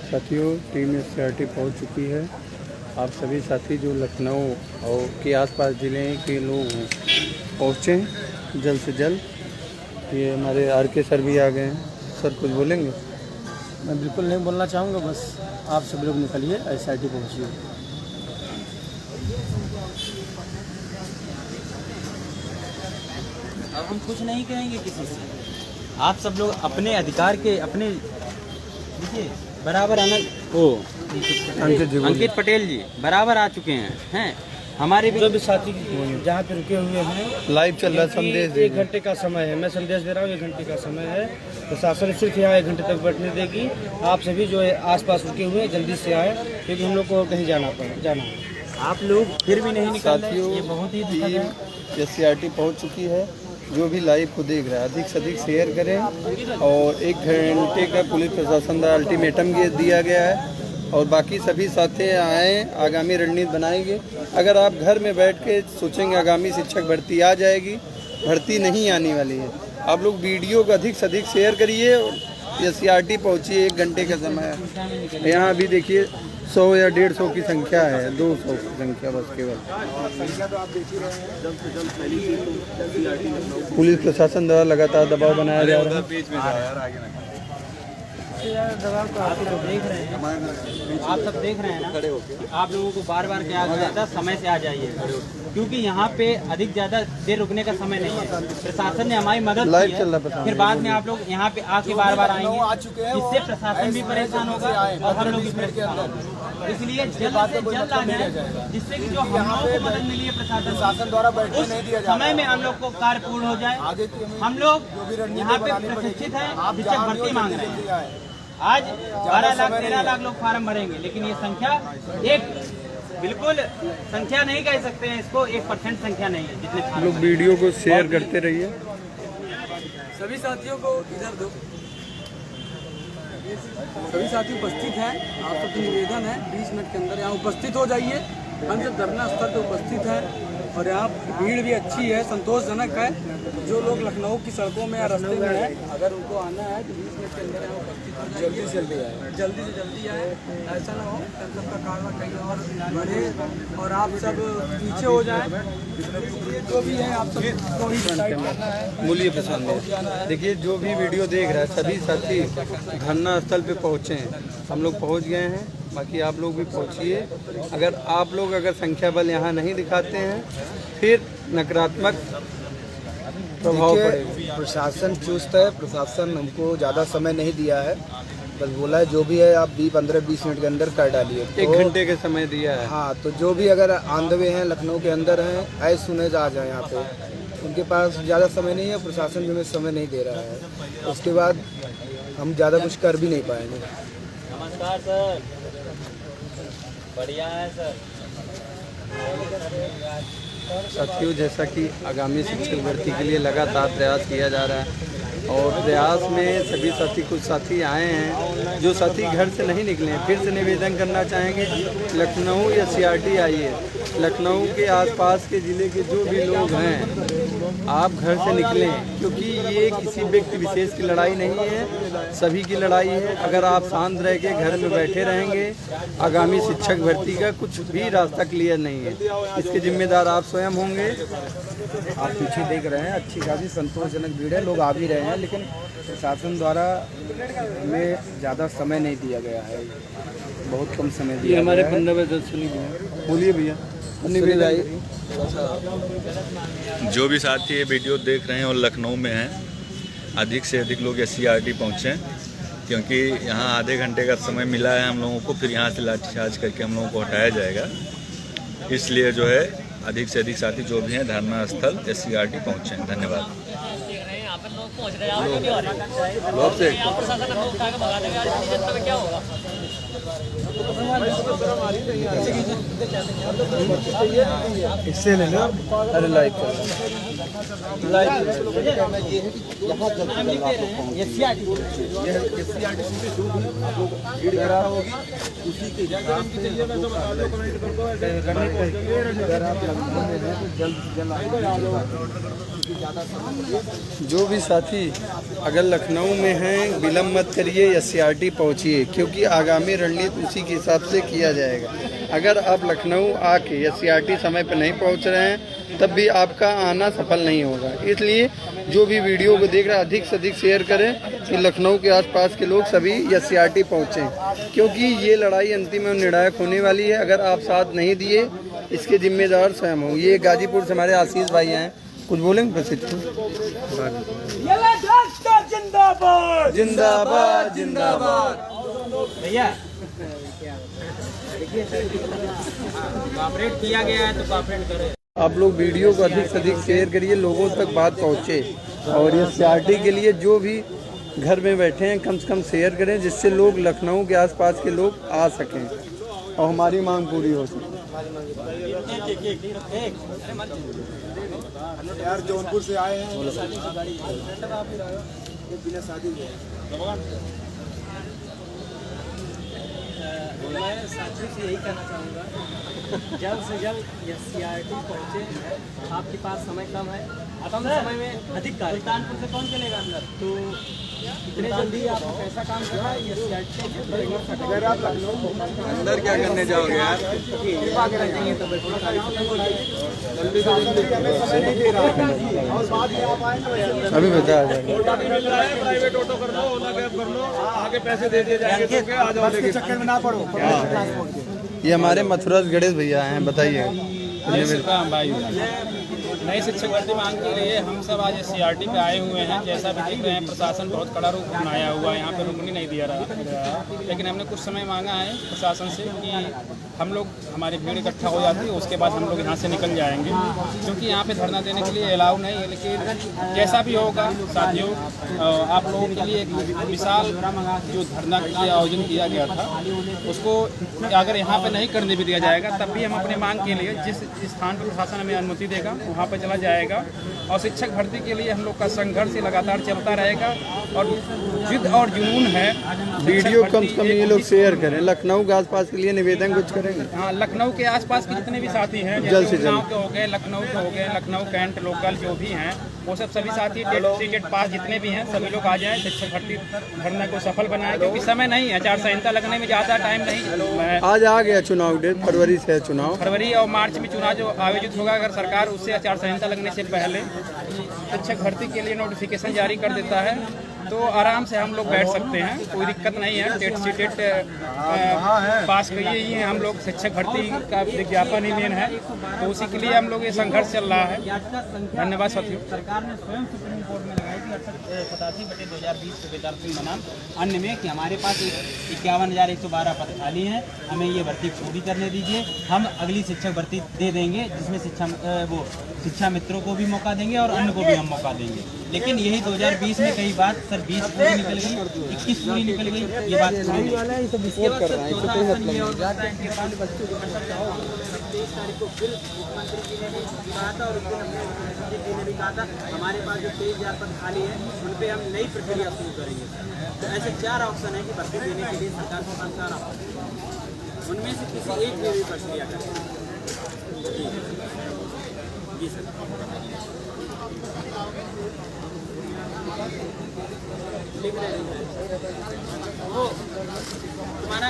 साथियों, team SCERT पहुंच चुकी है। आप सभी साथी जो लखनऊ और के आसपास ज़िले के लोग हैं पहुँचें जल्द से जल्द। ये हमारे आर.के. सर भी आ गए हैं। सर कुछ बोलेंगे? मैं बिल्कुल नहीं बोलना चाहूँगा, बस आप सब लोग निकलिए, एससीईआरटी पहुँचिए। अब हम कुछ नहीं कहेंगे किसी से। आप सब लोग अपने अधिकार के अपने देखिए बराबर अंकित पटेल जी बराबर आ चुके हैं हमारे भी जो भी साथी जहाँ पे रुके हुए हैं, लाइव चल रहा है संदेश। 1 घंटे का समय है, मैं संदेश दे रहा हूँ। 1 घंटे का समय है, प्रशासन सिर्फ यहाँ 1 घंटे तक बैठने देगी। आप सभी जो है आसपास रुके हुए हैं जल्दी से आए, क्योंकि हम लोग को कहीं जाना है। आप लोग फिर भी नहीं निकल रहे, साथियों, ये बहुत ही दुखद है। एससीईआरटी पहुंच चुकी है। जो भी लाइव को देख रहा है अधिक से अधिक शेयर करें। और 1 घंटे का पुलिस प्रशासन द्वारा अल्टीमेटम दिया गया है और बाकी सभी साथी आए, आगामी रणनीति बनाएंगे। अगर आप घर में बैठ के सोचेंगे आगामी शिक्षक भर्ती आ जाएगी, भर्ती नहीं आने वाली है। आप लोग वीडियो को अधिक से अधिक शेयर करिए। एससीईआरटी पहुँचिए, 1 घंटे का समय है। यहाँ अभी देखिए 100 या 150 की संख्या है, 200 की संख्या बस केवल। पुलिस प्रशासन द्वारा लगातार दबाव बनाया जा रहा है। दबाव तो आप लोग देख रहे हैं, आप सब देख रहे हैं ना। आप लोगों को बार बार क्या गया था, समय से आ जाइए, क्योंकि यहाँ पे अधिक ज़्यादा देर रुकने का समय नहीं है। प्रशासन ने हमारी मदद की है, फिर बाद में आप लोग यहाँ पे आके बार बार आएंगे, इससे प्रशासन भी परेशान होगा और हम लोग भी परेशान होंगे। इसलिए जल्द से जल्द आ जाए, जिससे कि जो हम लोगों को मदद मिली है प्रशासन द्वारा, उस समय में हम लोग को कार्य पूर्ण हो जाए। हम लोग यहाँ पे प्रशिक्षित हैं, शिक्षक भर्ती मांग रहे हैं। आज 12 लाख 13 लाख लोग फार्म भरेंगे, लेकिन ये संख्या एक बिल्कुल संख्या नहीं कह सकते हैं इसको, 1% संख्या नहीं है जितने लोग वीडियो को शेयर करते रहिए। सभी साथियों को इधर दो। सभी साथी उपस्थित हैं, आप सबसे निवेदन है 20 मिनट के अंदर यहाँ उपस्थित हो जाइए। हम सब धरना स्थल पर उपस्थित है और यहाँ भीड़ भी अच्छी है, संतोषजनक है। जो लोग लखनऊ की सड़कों में या रास्ते में हैं, अगर उनको आना है तो 20 मिनट के अंदर यहाँ उपस्थित हो जाइए। जल्दी से जल्दी आए, ऐसा ना हो हम सबका कारवा कहीं और बढ़े और आप सब पीछे हो जाएं। जो भी है आप सब मूल्य प्रसाद में देखिए, जो भी वीडियो देख रहा है सभी साथी धरना स्थल पे पहुँचे हैं। हम लोग पहुँच गए हैं, बाकी आप लोग भी पहुँचिए। अगर संख्या बल यहाँ नहीं दिखाते हैं फिर नकारात्मक प्रभाव पड़ेगा। प्रशासन चुस्त है, प्रशासन हमको ज़्यादा समय नहीं दिया है, बस बोला है जो भी है आप 15-20 मिनट के अंदर कर डालिए। 1 घंटे का समय दिया है। हाँ, तो जो भी अगर ऑन द वे हैं, लखनऊ के अंदर हैं, एज सुन एज आ जाए यहाँ पे। उनके पास ज़्यादा समय नहीं है, प्रशासन भी हमें समय नहीं दे रहा है। उसके बाद हम ज़्यादा कुछ कर भी नहीं पाएंगे। नमस्कार सर, बढ़िया है सर। साथियों, जैसा कि आगामी शिक्षक भर्ती के लिए लगातार प्रयास किया जा रहा है और प्रयास में सभी साथी, कुछ साथी आए हैं जो साथी घर से नहीं निकले हैं। फिर से निवेदन करना चाहेंगे, लखनऊ एससीईआरटी आइए। लखनऊ के आसपास के ज़िले के जो भी लोग हैं आप घर से निकलें, क्योंकि ये किसी व्यक्ति विशेष की लड़ाई नहीं है, सभी की लड़ाई है। अगर आप शांत रह के घर में बैठे रहेंगे, आगामी शिक्षक भर्ती का कुछ भी रास्ता क्लियर नहीं है। इसके जिम्मेदार आप स्वयं होंगे। आप पीछे देख रहे हैं, अच्छी खासी संतोषजनक भीड़ है, लोग आ भी रहे हैं, लेकिन प्रशासन द्वारा हमें ज़्यादा समय नहीं दिया गया है, बहुत कम समय दिया। ये हमारे 15 बजे सुनिए, बोलिए भैया। जो भी साथी ये वीडियो देख रहे हैं और लखनऊ में हैं, अधिक से अधिक लोग एससीईआरटी पहुँचें, क्योंकि यहाँ आधे घंटे का समय मिला है हम लोगों को। फिर यहाँ से लाठीचार्ज करके हम लोगों को हटाया जाएगा। इसलिए जो है अधिक से अधिक साथी जो भी हैं धरना स्थल एससीईआरटी पहुँचें। धन्यवाद। इससे ले लो। अरे लाइव जल्द से जल्द जो भी साथी अगर लखनऊ में हैं विलम्ब मत करिए, SCRT पहुँचिए, क्योंकि आगामी रणनीति उसी के हिसाब से किया जाएगा। अगर आप लखनऊ आके SCRT समय पर नहीं पहुँच रहे हैं तब भी आपका आना सफल नहीं होगा। इसलिए जो भी वीडियो को देख रहे हैं अधिक से अधिक शेयर करें कि लखनऊ के आसपास के लोग सभी SCRT पहुँचें, क्योंकि ये लड़ाई अंतिम और निर्णायक होने वाली है। अगर आप साथ नहीं दिए इसके जिम्मेदार स्वयं होंगे। ये गाजीपुर से हमारे आशीष भाई हैं, कुछ बोलेंगे प्रसिद्ध? जिंदाबाद जिंदाबाद जिंदाबाद। भैया कॉपरेट किया गया है तो कॉपरेट करें। आप लोग वीडियो को अधिक से अधिक शेयर करिए, लोगों तक बात पहुँचे। और SCRT के लिए जो भी घर में बैठे हैं कम से कम शेयर करें, जिससे लोग लखनऊ के आसपास के लोग आ सकें और हमारी मांग पूरी हो सके। यार जौनपुर से आए हैं, बिना शादी के। मैं साथियों से यही कहना चाहूँगा, जल्द से जल्द SCRT पहुँचे। आपके पास समय कम है, कम समय में अधिक कार्य। सुल्तानपुर से कौन चलेगा अंदर? तो इतने जल्दी आप कैसा काम कर रहा है SCRT? अगर आप अंदर क्या करने जाओगे यार? अभी बता प्राइवेट ऑटो कर लो, ओला कैब कर लो, आगे पैसे दे दिए जाएंगे तो आ जाओ। चक्कर में ना पड़ो। ये हमारे मथुरा से गणेश भैया हैं, बताइए। भाई नई शिक्षक भर्ती मांग के लिए हम सब आज SCRT पे आए हुए हैं। जैसा भी देख रहे हैं प्रशासन बहुत कड़ा रूप अपनाया हुआ है, यहाँ पे रुकने नहीं दिया रहा। लेकिन हमने कुछ समय मांगा है प्रशासन से कि हम लोग, हमारी भीड़ इकट्ठा हो जाती है उसके बाद हम लोग यहाँ से निकल जाएंगे, क्योंकि यहाँ पे धरना देने के लिए अलाउ नहीं है। लेकिन जैसा भी होगा साथियों, आप लोगों के लिए एक विशाल जो धरना का आयोजन किया गया था उसको अगर यहाँ पे नहीं करने भी दिया जाएगा तब भी हम अपने मांग के लिए जिस स्थान पर प्रशासन हमें अनुमति देगा वहाँ पर चला जाएगा। और शिक्षक भर्ती के लिए हम लोग का संघर्ष लगातार चलता रहेगा और जिद और जुनून है। वीडियो कम से कम ये लोग शेयर करें, लखनऊ के आसपास के लिए निवेदन कुछ करेंगे। हाँ, लखनऊ के आसपास के जितने भी साथी हैं, जल्द से जैसे जल्द। गाँव के हो गए, लखनऊ के हो गए, लखनऊ कैंट लोकल जो भी हैं वो सब सभी साथी टेट पास जितने भी हैं सभी लोग आ जाएं, शिक्षक भर्ती धरना को सफल बनाएं, क्योंकि समय नहीं है, आचार संहिता लगने में ज़्यादा टाइम नहीं। आज आ गया चुनाव डेट, फरवरी से है चुनाव। फरवरी और मार्च में चुनाव जो आयोजित होगा, अगर सरकार उससे आचार संहिता लगने से पहले शिक्षक भर्ती के लिए नोटिफिकेशन जारी कर देता है तो आराम से हम लोग बैठ सकते हैं, कोई दिक्कत नहीं है। टेट पास किए ही हैं हम लोग, शिक्षक भर्ती का विज्ञापन ही मेन है, तो उसी के लिए हम लोग ये संघर्ष चल रहा है। धन्यवाद साथियों। सरकार ने स्वयं सुप्रीम कोर्ट में लगाई थी 87/2020 के विद्यार्थी बनाम अन्य में कि हमारे पास 51,112 पद खाली हैं, हमें ये भर्ती पूरी करने दीजिए, हम अगली शिक्षक भर्ती दे देंगे जिसमें शिक्षा मित्रों को भी मौका देंगे और अन्य को भी हम मौका देंगे। लेकिन यही 2020 में कई बात सर 20 पूरी निकल गई, 21 पूरी निकल गई, ये बात पूरी नहीं। हमारे पास जो 23,000 पद खाली है उन पे हम नई प्रक्रिया शुरू करेंगे। तो ऐसे 4 ऑप्शन है कि भर्ती देने के लिए सरकार के पास 4 ऑप्शन, उनमें से किसी एक में भी प्रक्रिया करें। जी सर। लिख रहे हैं वो तुम्हारा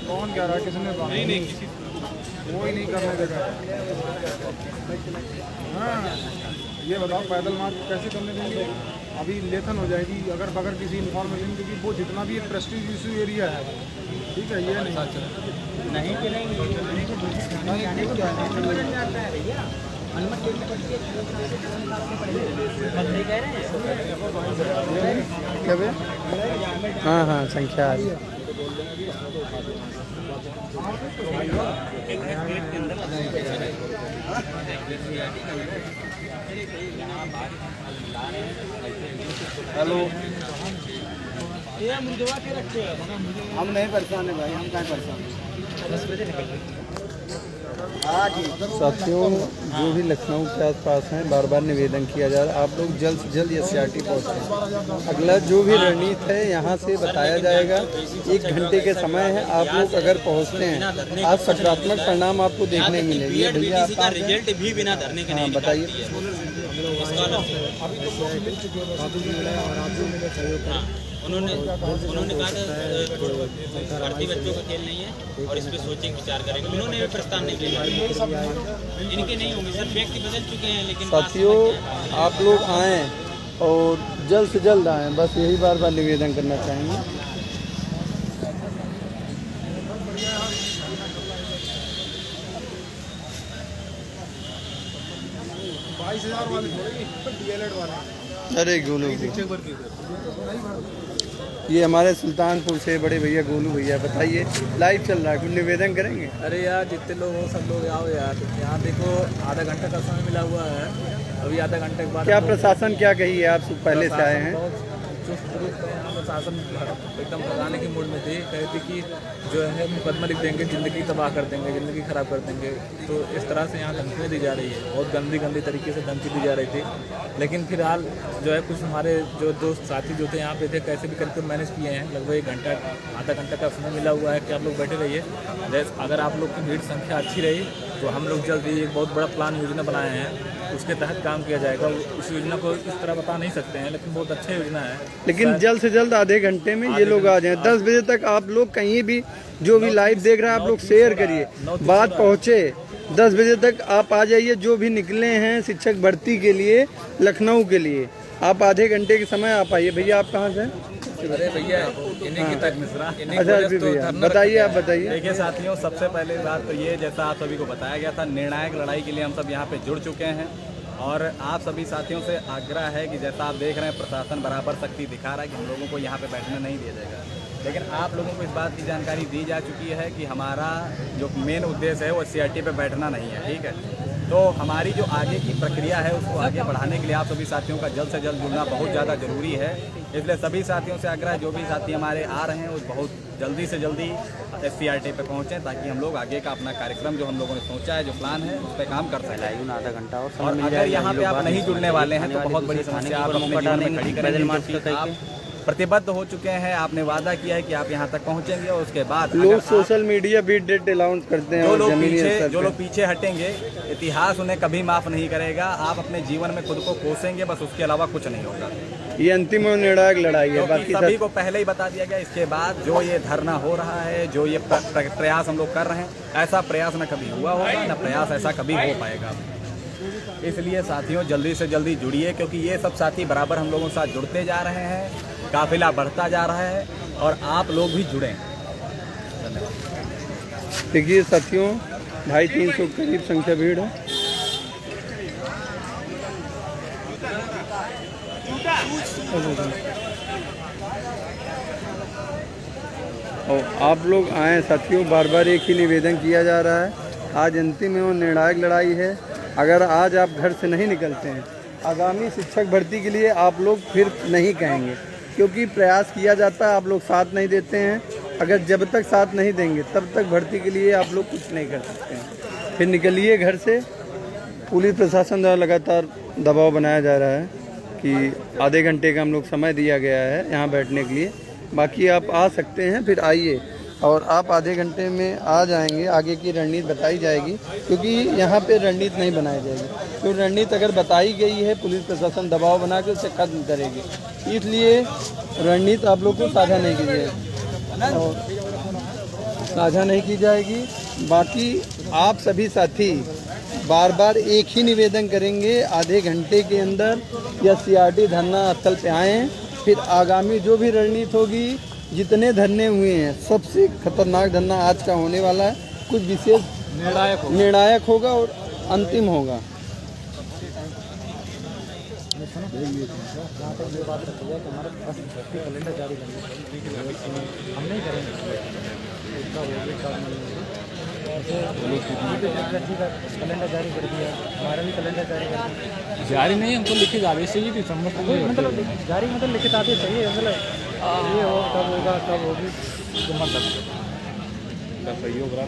कौन कह रहा है? किसने कहा? नहीं किसी कोई नहीं करने देगा। हाँ, ये बताओ पैदल मार्च कैसे करने देंगे? अभी लेखन हो जाएगी अगर बगैर किसी इन्फॉर्मेशन, क्योंकि वो जितना भी प्रेस्टीज इशू एरिया है, ठीक है, ये नहीं नहीं कि नहीं क्या भैया? हाँ हाँ, संख्या आ रही है। हेलो, हम नहीं परेशान है भाई, हम क्या परेशान हैं? 10 बजे निकल साथियों, जो भी लखनऊ के आसपास हैं, बार बार निवेदन किया जा रहा है, आप लोग जल्द से जल्द SCRT पहुँचें। अगला जो भी रणनीति है यहाँ से बताया जाएगा। 1 घंटे के समय है, आप लोग अगर पहुँचते हैं आज सकारात्मक परिणाम आपको देखने मिलेंगे। भैया आपका रिजल्ट भी बिना धरने के नहीं बताइए। उन्होंने कहा था भारतीय बच्चों का खेल नहीं है और इस पर सोचेंगे, विचार करेंगे। उन्होंने भी प्रस्ताव नहीं किया, इनके नहीं होंगे सर, व्यक्ति बदल चुके हैं। लेकिन साथियों, आप लोग आएँ और जल्द से जल्द आएँ, बस यही बार बार निवेदन करना चाहेंगे। अरे गोलू, ये हमारे सुल्तानपुर से बड़े भैया गोलू भैया, बताइए लाइव चल रहा है, कुछ निवेदन करेंगे? अरे यार, जितने लोग हो सब लोग आओ यार। यहाँ देखो आधा घंटा का समय मिला हुआ है, अभी आधा घंटे के बाद क्या प्रशासन क्या कही है? आप पहले से आए हैं। चुस्त दुरुस्त है, यहाँ प्रशासन एकदम भगाने की मूड में थे। कहे थे कि जो है मुकदमा लिख देंगे, ज़िंदगी तबाह कर देंगे, ज़िंदगी ख़राब कर देंगे। तो इस तरह से यहाँ धमकियाँ दी जा रही है, बहुत गंदी तरीके से धमकी दी जा रही थी। लेकिन फिलहाल जो है कुछ हमारे जो दोस्त साथी जो थे यहाँ पे थे, कैसे भी करके मैनेज किए हैं। लगभग 1 घंटा आधा घंटा का समय मिला हुआ है कि आप लोग बैठे रहिए। अगर आप लोग की भीड़ संख्या अच्छी रही तो हम लोग जल्द ही एक बहुत बड़ा प्लान योजना बनाए हैं, उसके तहत काम किया जाएगा। उस योजना को इस तरह बता नहीं सकते हैं, लेकिन बहुत अच्छा योजना है। लेकिन जल्द से जल्द आधे घंटे में ये लोग आ जाएं। 10 बजे तक आप लोग कहीं भी जो भी लाइव देख रहे हैं आप लोग शेयर करिए, बात पहुँचे। 10 बजे तक आप आ जाइए। जो भी निकले हैं शिक्षक भर्ती के लिए लखनऊ के लिए, आप आधे घंटे के समय आप आइए। भैया आप कहाँ से? अरे भैया, इन्हीं की तक मिश्रा। अच्छा भैया बताइए, आप बताइए। देखिए साथियों, सबसे पहले बात तो ये, जैसा आप सभी को बताया गया था, निर्णायक लड़ाई के लिए हम सब यहाँ पे जुड़ चुके हैं। और आप सभी साथियों से आग्रह है कि जैसा आप देख रहे हैं प्रशासन बराबर शक्ति दिखा रहा है कि हम लोगों को यहाँ पे बैठने नहीं दिया जाएगा। लेकिन आप लोगों को इस बात की जानकारी दी जा चुकी है कि हमारा जो मेन उद्देश्य है वो SCRT पे बैठना नहीं है, ठीक है। तो हमारी जो आगे की प्रक्रिया है उसको आगे बढ़ाने के लिए आप सभी साथियों का जल्द से जल्द जुड़ना बहुत ज़्यादा ज़रूरी है। इसलिए सभी साथियों से आग्रह, जो भी साथी हमारे आ रहे हैं वो बहुत जल्दी से जल्दी SCRT पे पहुँचें, ताकि हम लोग आगे का अपना कार्यक्रम जो हम लोगों ने सोचा है, जो प्लान है, उस पर काम कर सकें। आधा घंटा और अगर यहाँ पे आप नहीं जुड़ने वाले हैं तो बहुत बड़ी समस्या आप अपने जीवन में खड़ी करेंगे। आप प्रतिबद्ध हो चुके हैं, आपने वादा किया है कि आप यहाँ तक पहुँचेंगे और उसके बाद लोग सोशल मीडिया बीट डेट अनाउंस करते हैं। जो लोग पीछे हटेंगे, इतिहास उन्हें कभी माफ नहीं करेगा। आप अपने जीवन में खुद को कोसेंगे, बस उसके अलावा कुछ नहीं होगा। ये अंतिम और निर्णायक लड़ाई है। बाकी सभी को पहले ही बता दिया गया। इसके बाद जो ये धरना हो रहा है, जो ये प्रयास हम लोग कर रहे हैं, ऐसा प्रयास न कभी हुआ होगा, न प्रयास ऐसा कभी हो पाएगा। इसलिए साथियों जल्दी से जल्दी जुड़िए, क्योंकि ये सब साथी बराबर हम लोगों के साथ जुड़ते जा रहे हैं, काफिला बढ़ता जा रहा है और आप लोग भी जुड़ें। देखिए साथियों, 250-300 करीब संख्या भीड़ है। और आप लोग आए साथियों, बार बार एक ही निवेदन किया जा रहा है। आज अंतिम एवं निर्णायक लड़ाई है। अगर आज आप घर से नहीं निकलते हैं, आगामी शिक्षक भर्ती के लिए आप लोग फिर नहीं कहेंगे, क्योंकि प्रयास किया जाता है, आप लोग साथ नहीं देते हैं। अगर जब तक साथ नहीं देंगे तब तक भर्ती के लिए आप लोग कुछ नहीं कर सकते हैं। फिर निकलिए घर से। पुलिस प्रशासन द्वारा लगातार दबाव बनाया जा रहा है कि आधे घंटे का हम लोग समय दिया गया है यहाँ बैठने के लिए। बाकी आप आ सकते हैं, फिर आइए और आप आधे घंटे में आ जाएंगे। आगे की रणनीति बताई जाएगी, क्योंकि यहाँ पे रणनीति नहीं बनाई जाएगी। तो रणनीति अगर बताई गई है, पुलिस प्रशासन दबाव बना के उसे खत्म करेगी, इसलिए रणनीति आप लोग को साझा नहीं की जाएगी और साझा नहीं की जाएगी। बाकी आप सभी साथी बार बार एक ही निवेदन करेंगे, आधे घंटे के अंदर SCRT धरना स्थल पे आएँ। फिर आगामी जो भी रणनीति होगी, जितने धरने हुए हैं, सबसे खतरनाक धरना आज का होने वाला है। कुछ विशेष निर्णायक होगा और अंतिम होगा। कैलेंडर जारी कर दिया, हमारा भी कैलेंडर जारी कर दिया। जारी नहीं, हमको लिखित आदेश चाहिए कि समझ मतलब जारी मतलब लिखित आदेश चाहिए, मतलब ये हो कब होगा, कब होगी, तो मतलब सहयोग रहा।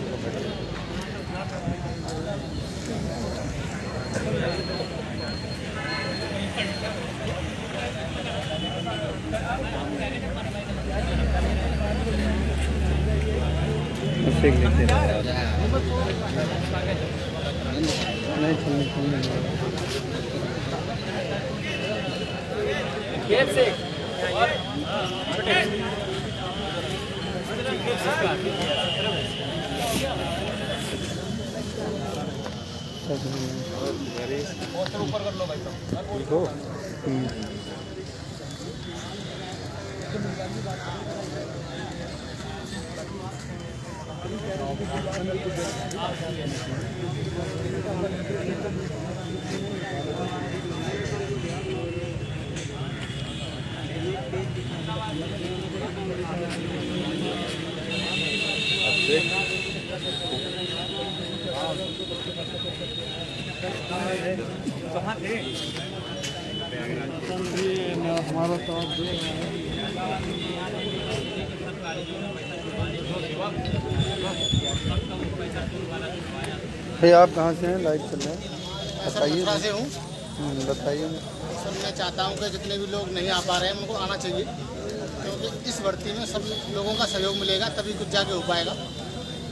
भाई आप कहाँ से हैं? लाइव चल रहा है, बताइए। मथुरा से हूँ। बताइए। सर मैं चाहता हूँ कि जितने भी लोग नहीं आ पा रहे हैं उनको आना चाहिए, क्योंकि इस भर्ती में सब लोगों का सहयोग मिलेगा तभी कुछ जाके हो पाएगा।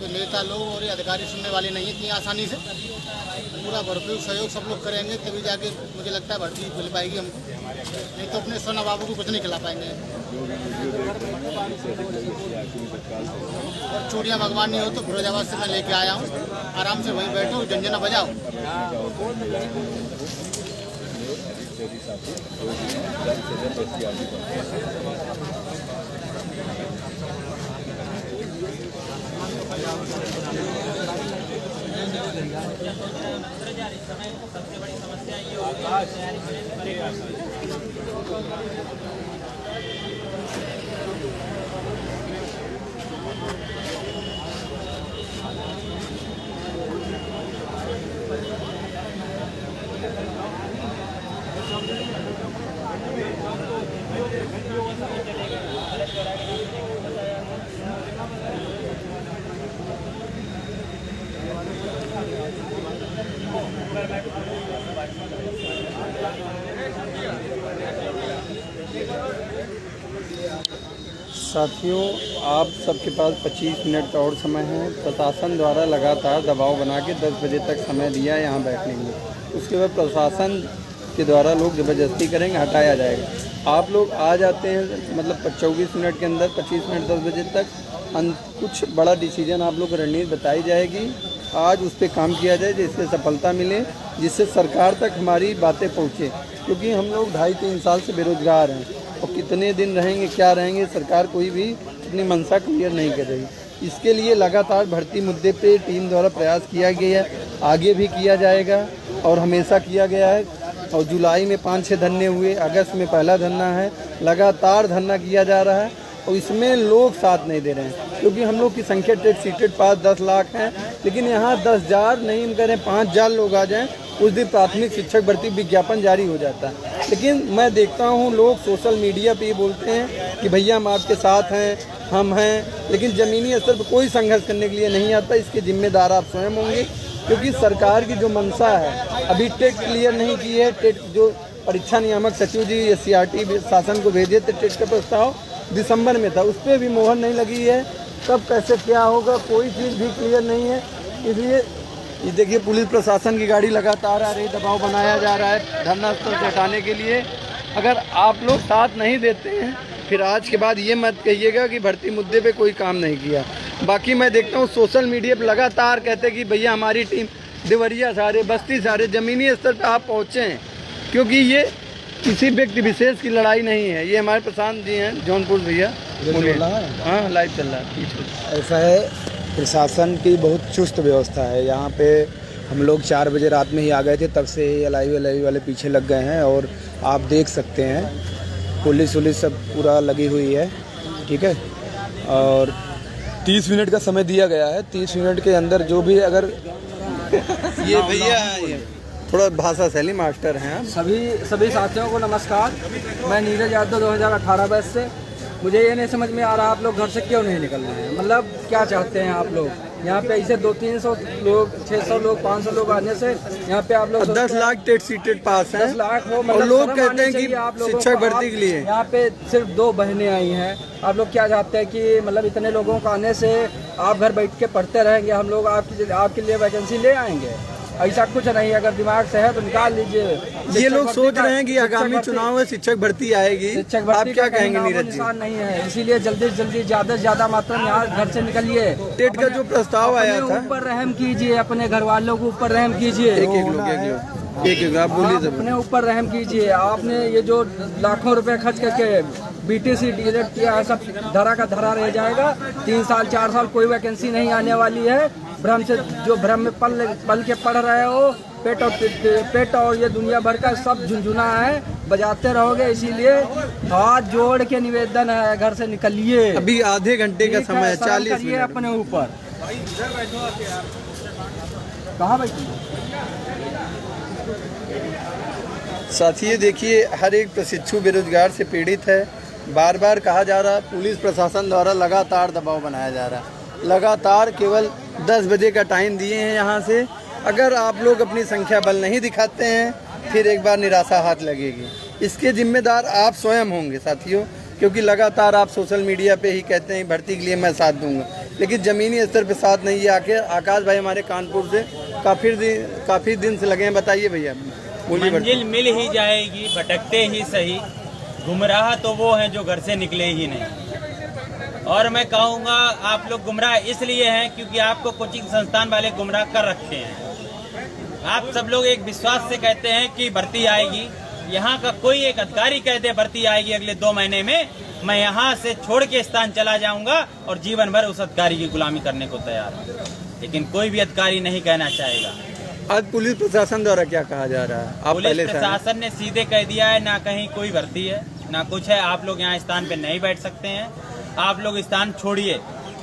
तो नेता लोग और ये अधिकारी सुनने वाले नहीं है इतनी आसानी से, पूरा भरपूर सहयोग सब लोग करेंगे तभी जाके मुझे लगता है भर्ती मिल पाएगी हमको, नहीं तो अपने सोना बाबू को कुछ नहीं खिला पाएंगे। और चूड़ियाँ भगवान हो तो फिरोजाबाद से मैं लेके आया हूँ, आराम से वहीं बैठो झंझना बजाओ। सबसे बड़ी समस्या ये होगी साथियों, आप सबके पास 25 मिनट का और समय है। प्रशासन द्वारा लगातार दबाव बना के 10 बजे तक समय दिया है यहाँ बैठने के लिए। उसके बाद प्रशासन के द्वारा लोग ज़बरदस्ती करेंगे, हटाया जाएगा। आप लोग आ जाते हैं, मतलब 24 मिनट के अंदर 25 मिनट 10 बजे तक कुछ बड़ा डिसीजन आप लोग को रणनीति बताई जाएगी। आज उस पर काम किया जाए जिससे सफलता मिले, जिससे सरकार तक हमारी बातें पहुँचे, क्योंकि हम लोग 2.5-3 साल से बेरोजगार हैं और कितने दिन रहेंगे, क्या रहेंगे, सरकार कोई भी अपनी मंशा क्लियर नहीं कर रही। इसके लिए लगातार भर्ती मुद्दे पे टीम द्वारा प्रयास किया गया है, आगे भी किया जाएगा और हमेशा किया गया है। और जुलाई में 5-6 धरने हुए, अगस्त में पहला धरना है, लगातार धरना किया जा रहा है और इसमें लोग साथ नहीं दे रहे हैं, क्योंकि हम लोग की संख्या टेट सीटेड पास 10 लाख हैं, लेकिन यहाँ 10,000 नहीं, हम कह रहे हैं 5,000 लोग आ जाएं, उस दिन प्राथमिक शिक्षक भर्ती विज्ञापन जारी हो जाता है। लेकिन मैं देखता हूँ लोग सोशल मीडिया पे ये बोलते हैं कि भैया हम आपके साथ हैं, हम हैं, लेकिन ज़मीनी स्तर पर कोई संघर्ष करने के लिए नहीं आता। इसके जिम्मेदार आप स्वयं होंगे, क्योंकि सरकार की जो मंशा है, अभी टेट क्लियर नहीं की है। टेट जो परीक्षा नियामक सचिव जी SCRT शासन को भेजे थे, टेट का प्रस्ताव दिसंबर में था, उस पर भी मोहर नहीं लगी है। कब कैसे क्या होगा कोई चीज़ भी क्लियर नहीं है। इसलिए ये देखिए, पुलिस प्रशासन की गाड़ी लगातार आ रही, दबाव बनाया जा रहा है धरना स्थल से हटाने के लिए। अगर आप लोग साथ नहीं देते हैं, फिर आज के बाद ये मत कहिएगा कि भर्ती मुद्दे पे कोई काम नहीं किया। बाकी मैं देखता हूँ सोशल मीडिया पर लगातार कहते हैं कि भैया हमारी टीम देवरिया सारे, बस्ती सारे, ज़मीनी स्तर पर आप पहुँचे हैं, क्योंकि ये किसी व्यक्ति विशेष की लड़ाई नहीं है। ये हमारे प्रशांत जी हैं जौनपुर भैया, हाँ लाइव चल रहा है। ऐसा है, प्रशासन की बहुत चुस्त व्यवस्था है यहाँ पे। हम लोग 4 बजे रात में ही आ गए थे, तब से LIV वाले पीछे लग गए हैं और आप देख सकते हैं पुलिस सब पूरा लगी हुई है, ठीक है। और 30 मिनट का समय दिया गया है, 30 मिनट के अंदर जो भी अगर ये भैया थोड़ा भाषा शैली मास्टर हैं। सभी साथियों को नमस्कार। मैं नीरज यादव 2018 बैच से। मुझे ये नहीं समझ में आ रहा आप लोग घर से क्यों नहीं निकल रहे हैं, मतलब क्या चाहते हैं आप लोग? यहाँ पे ऐसे 200-300 लोग, 600 लोग, 500 लोग आने से यहाँ पे आप लोग 10 लाख टेट सीटेड पास हैं 10 लाख हो, और लोग शर्म कहते आनी हैं चाहिए आप कि लोगों शिक्षक को। भर्ती के लिए यहाँ पे सिर्फ 2 बहनें आई हैं। आप लोग क्या चाहते हैं कि मतलब इतने लोगों को आने से आप घर बैठ के पढ़ते रहेंगे, हम लोग आपके लिए वैकेंसी ले आएंगे? ऐसा कुछ नहीं। अगर दिमाग से है तो निकाल लीजिए। ये लोग सोच रहे हैं कि आगामी चुनाव में शिक्षक भर्ती आएगी, शिक्षक आप भर्ती क्या का कहीं कहेंगे नामो नीरज जी? निशान नहीं है, इसीलिए जल्दी से जल्दी ज्यादा से ज्यादा मात्रा में यहाँ घर से निकलिए। टेट का जो प्रस्ताव आया था, ऊपर रहम कीजिए, अपने घर वालों के ऊपर रहम कीजिए। एक आप बोलिए आप अपने ऊपर रहम कीजिए। आपने ये जो लाखों रुपए खर्च करके बीटीसी डिलीट किया है, सब धरा का धरा रह जाएगा। 3 साल 4 साल कोई वैकेंसी नहीं आने वाली है। भ्रम से जो भ्रम में पल के पढ़ रहे हो, पेट और ये दुनिया भर का सब झुंझुना है, बजाते रहोगे। इसीलिए हाथ जोड़ के निवेदन है, घर से निकलिए। अभी आधे घंटे का समय है, 40 करिए मिनट। अपने ऊपर। कहाँ बैठी? साथियों देखिए, हर एक प्रशिक्षु बेरोजगार से पीड़ित है। बार बार कहा जा रहा, पुलिस प्रशासन द्वारा लगातार दबाव बनाया जा रहा है। लगातार केवल 10 बजे का टाइम दिए हैं यहाँ से। अगर आप लोग अपनी संख्या बल नहीं दिखाते हैं, फिर एक बार निराशा हाथ लगेगी। इसके जिम्मेदार आप स्वयं होंगे साथियों, क्योंकि लगातार आप सोशल मीडिया पे ही कहते हैं भर्ती के लिए मैं साथ दूंगा, लेकिन ज़मीनी स्तर पे साथ नहीं है। आके आकाश भाई हमारे कानपुर से काफ़ी दिन से लगे हैं। बताइए भैया, मंजिल मिल ही जाएगी, भटकते ही सही। गुमराह तो वो हैं जो घर से निकले ही नहीं। और मैं कहूँगा आप लोग गुमराह इसलिए हैं क्योंकि आपको कोचिंग संस्थान वाले गुमराह कर रखे हैं। आप सब लोग एक विश्वास से कहते हैं कि भर्ती आएगी। यहाँ का कोई एक अधिकारी कह दे भर्ती आएगी अगले 2 महीने में, मैं यहाँ से छोड़ के स्थान चला जाऊंगा और जीवन भर उस अधिकारी की गुलामी करने को तैयार हूँ। लेकिन कोई भी अधिकारी नहीं कहना चाहेगा। आज पुलिस प्रशासन द्वारा क्या कहा जा रहा है? आप पुलिस प्रशासन ने सीधे कह दिया है, ना कहीं कोई भर्ती है ना कुछ है। आप लोग यहाँ स्थान पे नहीं बैठ सकते हैं, आप लोग स्थान छोड़िए।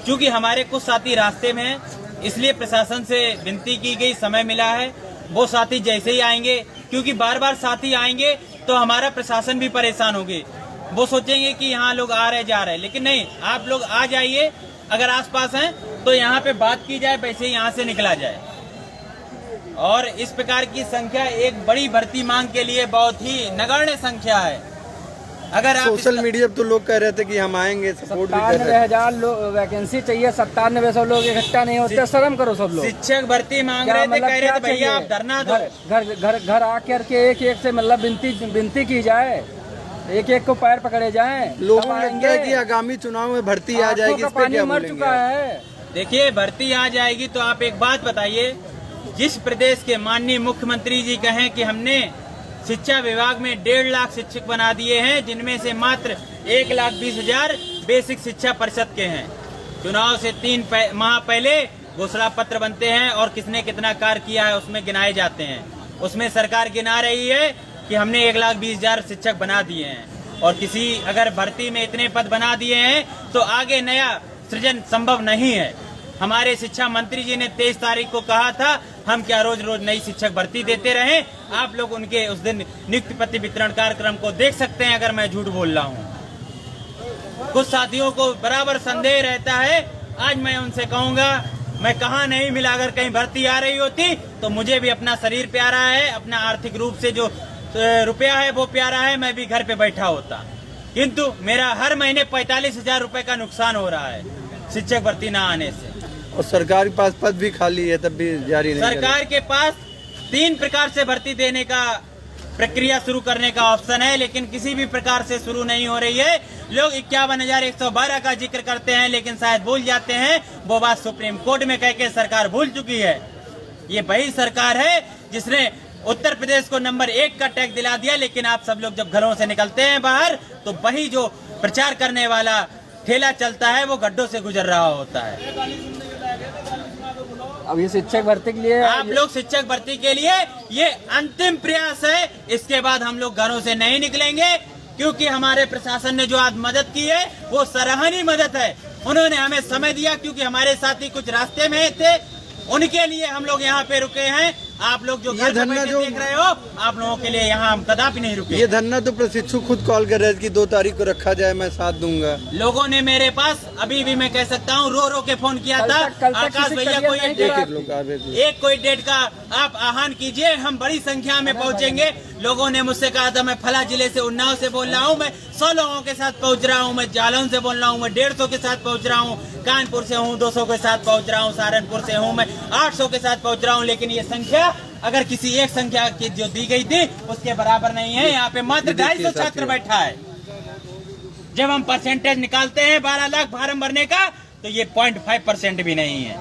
क्योंकि हमारे कुछ साथी रास्ते में हैं, इसलिए प्रशासन से विनती की गई, समय मिला है। वो साथी जैसे ही आएंगे, क्योंकि बार बार साथी आएंगे तो हमारा प्रशासन भी परेशान होंगे। वो सोचेंगे कि यहाँ लोग आ रहे जा रहे, लेकिन नहीं, आप लोग आ जाइए। अगर आसपास हैं तो यहाँ पे बात की जाए, वैसे ही यहाँ से निकला जाए। और इस प्रकार की संख्या एक बड़ी भर्ती मांग के लिए बहुत ही नगण्य संख्या है। अगर आप सोशल मीडिया पर तो लोग कह रहे थे कि हम आएंगे, सपोर्ट भी कर रहे हैं। 97,000 वैकेंसी चाहिए, 9700 लोग इकट्ठा नहीं होते। शर्म करो सब लोग। शिक्षक भर्ती मांग रहे थे, कह रहे थे भैया आप धरना दो। घर आकर के एक से मतलब विनती की जाए, एक को पैर पकड़े जाए। लोगों को लगता है कि आगामी चुनाव में भर्ती आ जाएगी, इस पे क्या मर बोलेंगे? चुका है। देखिए, भर्ती आ जाएगी तो आप एक बात बताइए, जिस प्रदेश के माननीय मुख्यमंत्री जी कहें कि हमने शिक्षा विभाग में 1.5 लाख शिक्षक बना दिए हैं, जिनमें से मात्र 1,20,000 बेसिक शिक्षा परिषद के हैं। चुनाव से 3 माह पहले घोषणा पत्र बनते हैं और किसने कितना कार्य किया है उसमें गिनाए जाते हैं। उसमें सरकार गिना रही है कि हमने 1,20,000 शिक्षक बना दिए हैं। और किसी अगर भर्ती में इतने पद बना दिए हैं तो आगे नया सृजन संभव नहीं है। हमारे शिक्षा मंत्री जी ने 23 तारीख को कहा था, हम क्या रोज रोज नई शिक्षक भर्ती देते रहें? आप लोग उनके उस दिन नियुक्ति पत्र वितरण कार्यक्रम को देख सकते हैं अगर मैं झूठ बोल रहा हूँ। कुछ साथियों को बराबर संदेह रहता है। आज मैं उनसे कहूँगा, मैं कहाँ नहीं मिला। अगर कहीं भर्ती आ रही होती तो मुझे भी अपना शरीर प्यारा है, अपना आर्थिक रूप से जो रुपया है वो प्यारा है, मैं भी घर पे बैठा होता। किंतु मेरा हर महीने 45,000 रुपए का नुकसान हो रहा है शिक्षक भर्ती न आने से। और सरकार के पास पद भी खाली है, तब भी जारी नहीं। सरकार के पास 3 प्रकार से भर्ती देने का प्रक्रिया शुरू करने का ऑप्शन है, लेकिन किसी भी प्रकार से शुरू नहीं हो रही है। लोग 51,112 का जिक्र करते हैं, लेकिन शायद भूल जाते हैं वो बात सुप्रीम कोर्ट में कह के सरकार भूल चुकी है। ये वही सरकार है जिसने उत्तर प्रदेश को नंबर 1 का टैग दिला दिया, लेकिन आप सब लोग जब घरों से निकलते हैं बाहर तो वही जो प्रचार करने वाला ठेला चलता है वो गड्ढों से गुजर रहा होता है। अब ये शिक्षक भर्ती के लिए आप लोग शिक्षक भर्ती के लिए ये अंतिम प्रयास है। इसके बाद हम लोग घरों से नहीं निकलेंगे, क्योंकि हमारे प्रशासन ने जो आज मदद की है वो सराहनीय मदद है। उन्होंने हमें समय दिया, क्योंकि हमारे साथी कुछ रास्ते में थे, उनके लिए हम लोग यहाँ पे रुके हैं। आप लोग जो ये घर धरना बैठे जो- देख रहे हो, आप लोगों के लिए यहाँ हम कदापि नहीं रुके। ये धरना तो प्रशिक्षु खुद कॉल कर रहे थे कि 2 तारीख को रखा जाए, मैं साथ दूंगा। लोगों ने मेरे पास अभी भी मैं कह सकता हूँ रो रो के फोन किया था, आकाश भैया कोई एक कोई डेट का आप आह्वान कीजिए, हम बड़ी संख्या में पहुँचेंगे। लोगों ने मुझसे कहा था मैं फला जिले से उन्नाव से बोल रहा हूँ, मैं 100 लोगों के साथ पहुँच रहा हूँ, मैं जालौन से बोल रहा हूँ, मैं 150 के साथ पहुँच रहा हूँ, कानपुर से हूँ 200 के साथ पहुँच रहा हूँ, सहारनपुर से हूँ मैं 800 के साथ पहुँच रहा हूँ। लेकिन ये संख्या अगर किसी एक संख्या की जो दी गई थी उसके बराबर नहीं है। यहाँ पे मात्र 250 छात्र बैठा है। जब हम परसेंटेज निकालते हैं 12 लाख फार्म भरने का, तो ये 0.5% भी नहीं है।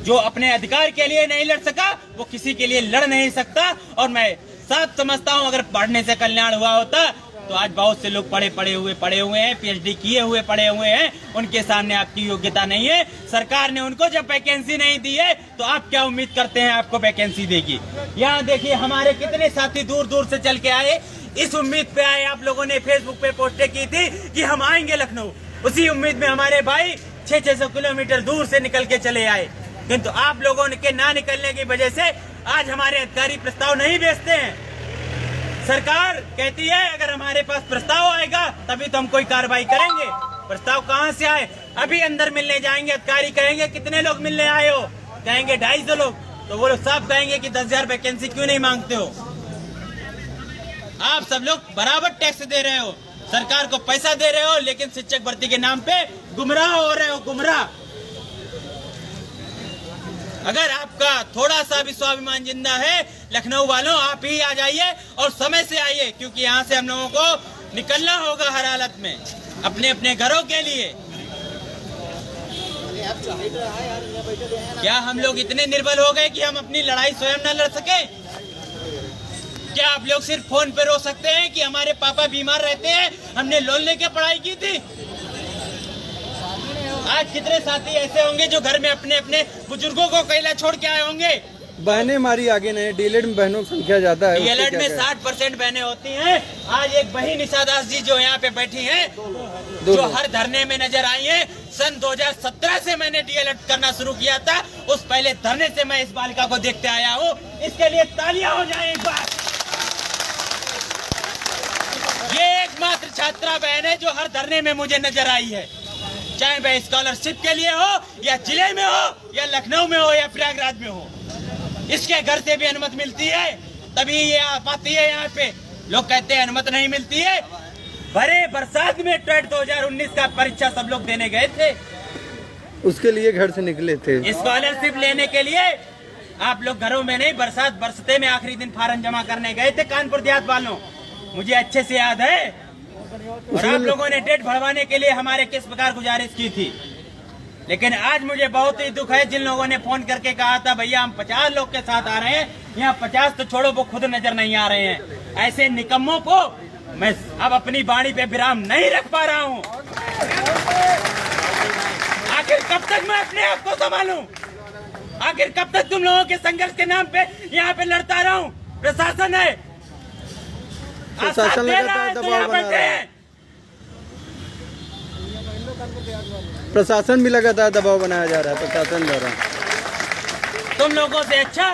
जो अपने अधिकार के लिए नहीं लड़ सका वो किसी के लिए लड़ नहीं सकता। और मैं साफ समझता हूँ अगर पढ़ने से कल्याण हुआ होता तो आज बहुत से लोग पढ़े हुए हैं, PhD किए हुए पढ़े हुए हैं, उनके सामने आपकी योग्यता नहीं है। सरकार ने उनको जब वैकेंसी नहीं दी है तो आप क्या उम्मीद करते हैं आपको वैकेंसी देगी? यहाँ देखिए हमारे कितने साथी दूर दूर से चल के आए, इस उम्मीद पे आए। आप लोगों ने फेसबुक पे पोस्टें की थी कि हम आएंगे लखनऊ, उसी उम्मीद में हमारे भाई 600 किलोमीटर दूर से निकल के चले आए। किंतु आप लोगों के ना निकलने की वजह से आज हमारे अधिकारी प्रस्ताव नहीं भेजते हैं। सरकार कहती है अगर हमारे पास प्रस्ताव आएगा तभी तो हम कोई कार्रवाई करेंगे। प्रस्ताव कहाँ से आए? अभी अंदर मिलने जाएंगे, अधिकारी कहेंगे कितने लोग मिलने आए हो, कहेंगे 250 लोग, तो वो लोग साफ कहेंगे कि 10,000 वैकेंसी क्यों नहीं मांगते हो? आप सब लोग बराबर टैक्स दे रहे हो, सरकार को पैसा दे रहे हो, लेकिन शिक्षक भर्ती के नाम पे गुमराह हो रहे हो, गुमराह। अगर आपका थोड़ा सा भी स्वाभिमान जिंदा है लखनऊ वालों, आप ही आ जाइए और समय से आइए, क्योंकि यहाँ से हम लोगों को निकलना होगा हर हालत में अपने अपने घरों के लिए। क्या हम लोग इतने निर्बल हो गए कि हम अपनी लड़ाई स्वयं न लड़ सके? क्या आप लोग सिर्फ फोन पे रो सकते हैं कि हमारे पापा बीमार रहते हैं, हमने लोन लेके पढ़ाई की थी? आज कितने साथी ऐसे होंगे जो घर में अपने अपने बुजुर्गों को अकेला छोड़ के आए होंगे? बहनें हमारी आगे नहीं, डीएलएड में बहनों की संख्या ज्यादा है। डीएलएड में 60% बहनें होती हैं। आज एक बहन निशा दास जी जो यहाँ पे बैठी हैं, जो हर धरने में नजर आई हैं। सन 2017 से मैंने डीएलएड करना शुरू किया था, उस पहले धरने से मैं इस बालिका को देखते आया हूँ। इसके लिए तालियां हो जाए एक बार। ये एकमात्र छात्रा बहन है जो हर धरने में मुझे नजर आई है, चाहे वह स्कॉलरशिप के लिए हो या जिले में हो या लखनऊ में हो या प्रयागराज में हो। इसके घर से भी अनुमति मिलती है तभी ये आ पाती है यहाँ पे। लोग कहते हैं अनुमति नहीं मिलती है। भरे बरसात में टेट 2019 का परीक्षा सब लोग देने गए थे, उसके लिए घर से निकले थे स्कॉलरशिप लेने के लिए। आप लोग घरों में नहीं, बरसात बरसते में आखिरी दिन फार्म जमा करने गए थे कानपुर देहात वालों, मुझे अच्छे से याद है। और आप लोगों ने डेट बढ़वाने के लिए हमारे किस प्रकार गुजारिश की थी। लेकिन आज मुझे बहुत ही दुख है जिन लोगों ने फोन करके कहा था भैया हम 50 लोग के साथ आ रहे हैं, यहाँ 50 तो छोड़ो वो खुद नजर नहीं आ रहे हैं। ऐसे निकम्मों को मैं अब अपनी वाणी पे विराम नहीं रख पा रहा हूँ। आखिर कब तक मैं अपने आप को संभालूं? आखिर कब तक तुम लोगों के संघर्ष के नाम पे यहाँ पे लड़ता रहूं? प्रशासन है, प्रशासन लगातार दबाव बना रहा है, प्रशासन भी लगातार दबाव बनाया जा रहा है प्रशासन द्वारा। तुम लोगों से अच्छा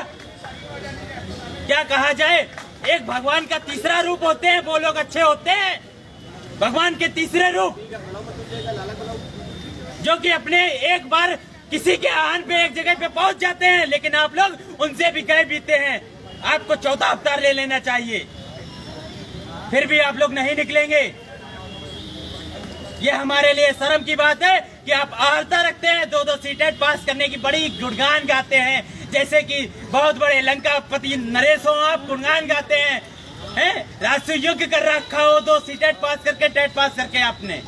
क्या कहा जाए? एक भगवान का तीसरा रूप होते हैं वो लोग अच्छे होते हैं। भगवान के तीसरे रूप जो कि अपने एक बार किसी के आह्वान पे एक जगह पे पहुंच जाते हैं, लेकिन आप लोग उनसे भी गए बीते हैं। आपको चौथा अवतार ले लेना चाहिए, फिर भी आप लोग नहीं निकलेंगे। ये हमारे लिए शर्म की बात है कि आप आर्ता रखते हैं, 2-2 सीटें पास करने की बड़ी गुणगान गाते हैं, जैसे कि बहुत बड़े लंकापति नरेश हो आप, गुणगान गाते हैं। राष्ट्रीय युद्ध कर रखा हो 2 सीटें पास करके, टेट पास करके आपने,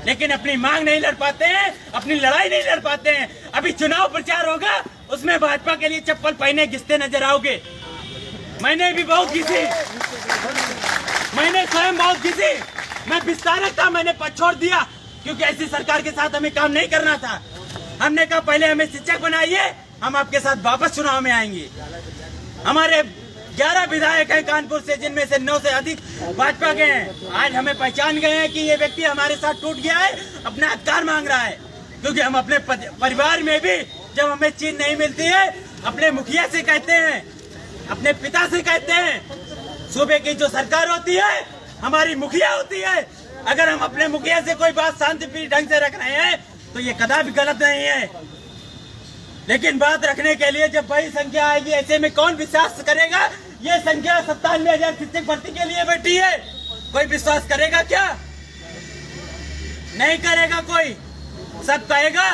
लेकिन अपनी मांग नहीं लड़ पाते हैं, अपनी लड़ाई नहीं लड़ पाते हैं। अभी चुनाव प्रचार होगा, उसमें भाजपा के लिए चप्पल पहने घिसते नजर आओगे। मैंने भी बहुत घिसी, मैंने स्वयं बहुत घिसी, मैं विस्तारक था, मैंने पद छोड़ दिया क्योंकि ऐसी सरकार के साथ हमें काम नहीं करना था। हमने कहा पहले हमें शिक्षक बनाइए, हम आपके साथ वापस चुनाव में आएंगे। हमारे 11 विधायक हैं कानपुर से, जिनमें से 9 से अधिक भाजपा के हैं। आज हमें पहचान गए हैं कि ये व्यक्ति हमारे साथ टूट गया है, अपना अधिकार मांग रहा है, क्योंकि हम अपने परिवार में भी जब हमें चीज नहीं मिलती है अपने मुखिया से कहते हैं, अपने पिता से कहते हैं। सूबे की जो सरकार होती है हमारी मुखिया होती है। अगर हम अपने मुखिया से कोई बात शांतिप्रिय ढंग से रख रहे हैं तो ये कदापि गलत नहीं है, लेकिन बात रखने के लिए जब बड़ी संख्या आएगी ऐसे में कौन विश्वास करेगा? ये संख्या 97,000 शिक्षक भर्ती के लिए बैठी है, कोई विश्वास करेगा क्या? नहीं करेगा कोई। सब कहेगा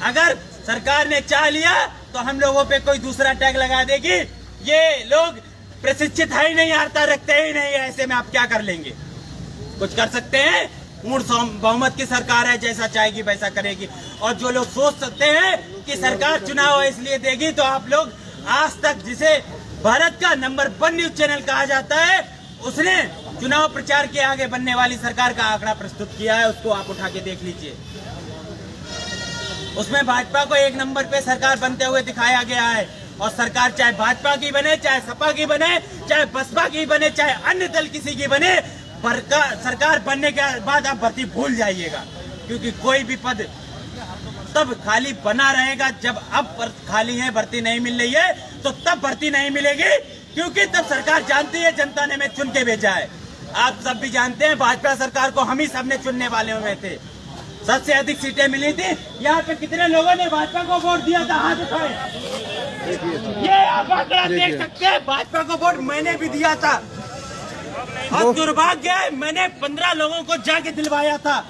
अगर सरकार ने चाह लिया तो हम लोगों पे कोई दूसरा टैग लगा देगी, ये लोग प्रशिक्षित है ही नहीं, अर्हता रखते ही नहीं है, ऐसे में आप क्या कर लेंगे? कुछ कर सकते हैं? पूर्ण बहुमत की सरकार है, जैसा चाहेगी वैसा करेगी। और जो लोग सोच सकते हैं कि सरकार चुनाव इसलिए देगी, तो आप लोग आज तक, जिसे भारत का नंबर 1 न्यूज चैनल कहा जाता है, उसने चुनाव प्रचार के आगे बनने वाली सरकार का आंकड़ा प्रस्तुत किया है, उसको आप उठा के देख लीजिए। उसमें भाजपा को 1 नंबर पे सरकार बनते हुए दिखाया गया है। और सरकार चाहे भाजपा की बने, चाहे सपा की बने, चाहे बसपा की बने, चाहे अन्य दल किसी की बने, सरकार बनने के बाद आप भर्ती भूल जाइएगा, क्योंकि कोई भी पद तब खाली बना रहेगा जब अब खाली है, भर्ती नहीं मिल रही है तो तब भर्ती नहीं मिलेगी, क्योंकि तब सरकार जानती है जनता ने हमें चुन के भेजा है। आप सब भी जानते हैं भाजपा सरकार को हम ही सबने चुनने वाले हुए थे, सबसे अधिक सीटें मिली थी। यहाँ पे कितने लोगों ने भाजपा को वोट दिया था? हाथ उठाए। ये आप आंकड़ा देख सकते हैं, भाजपा को वोट मैंने भी दिया था। और दुर्भाग्य है, मैंने 15 लोगों को जाके दिलवाया था।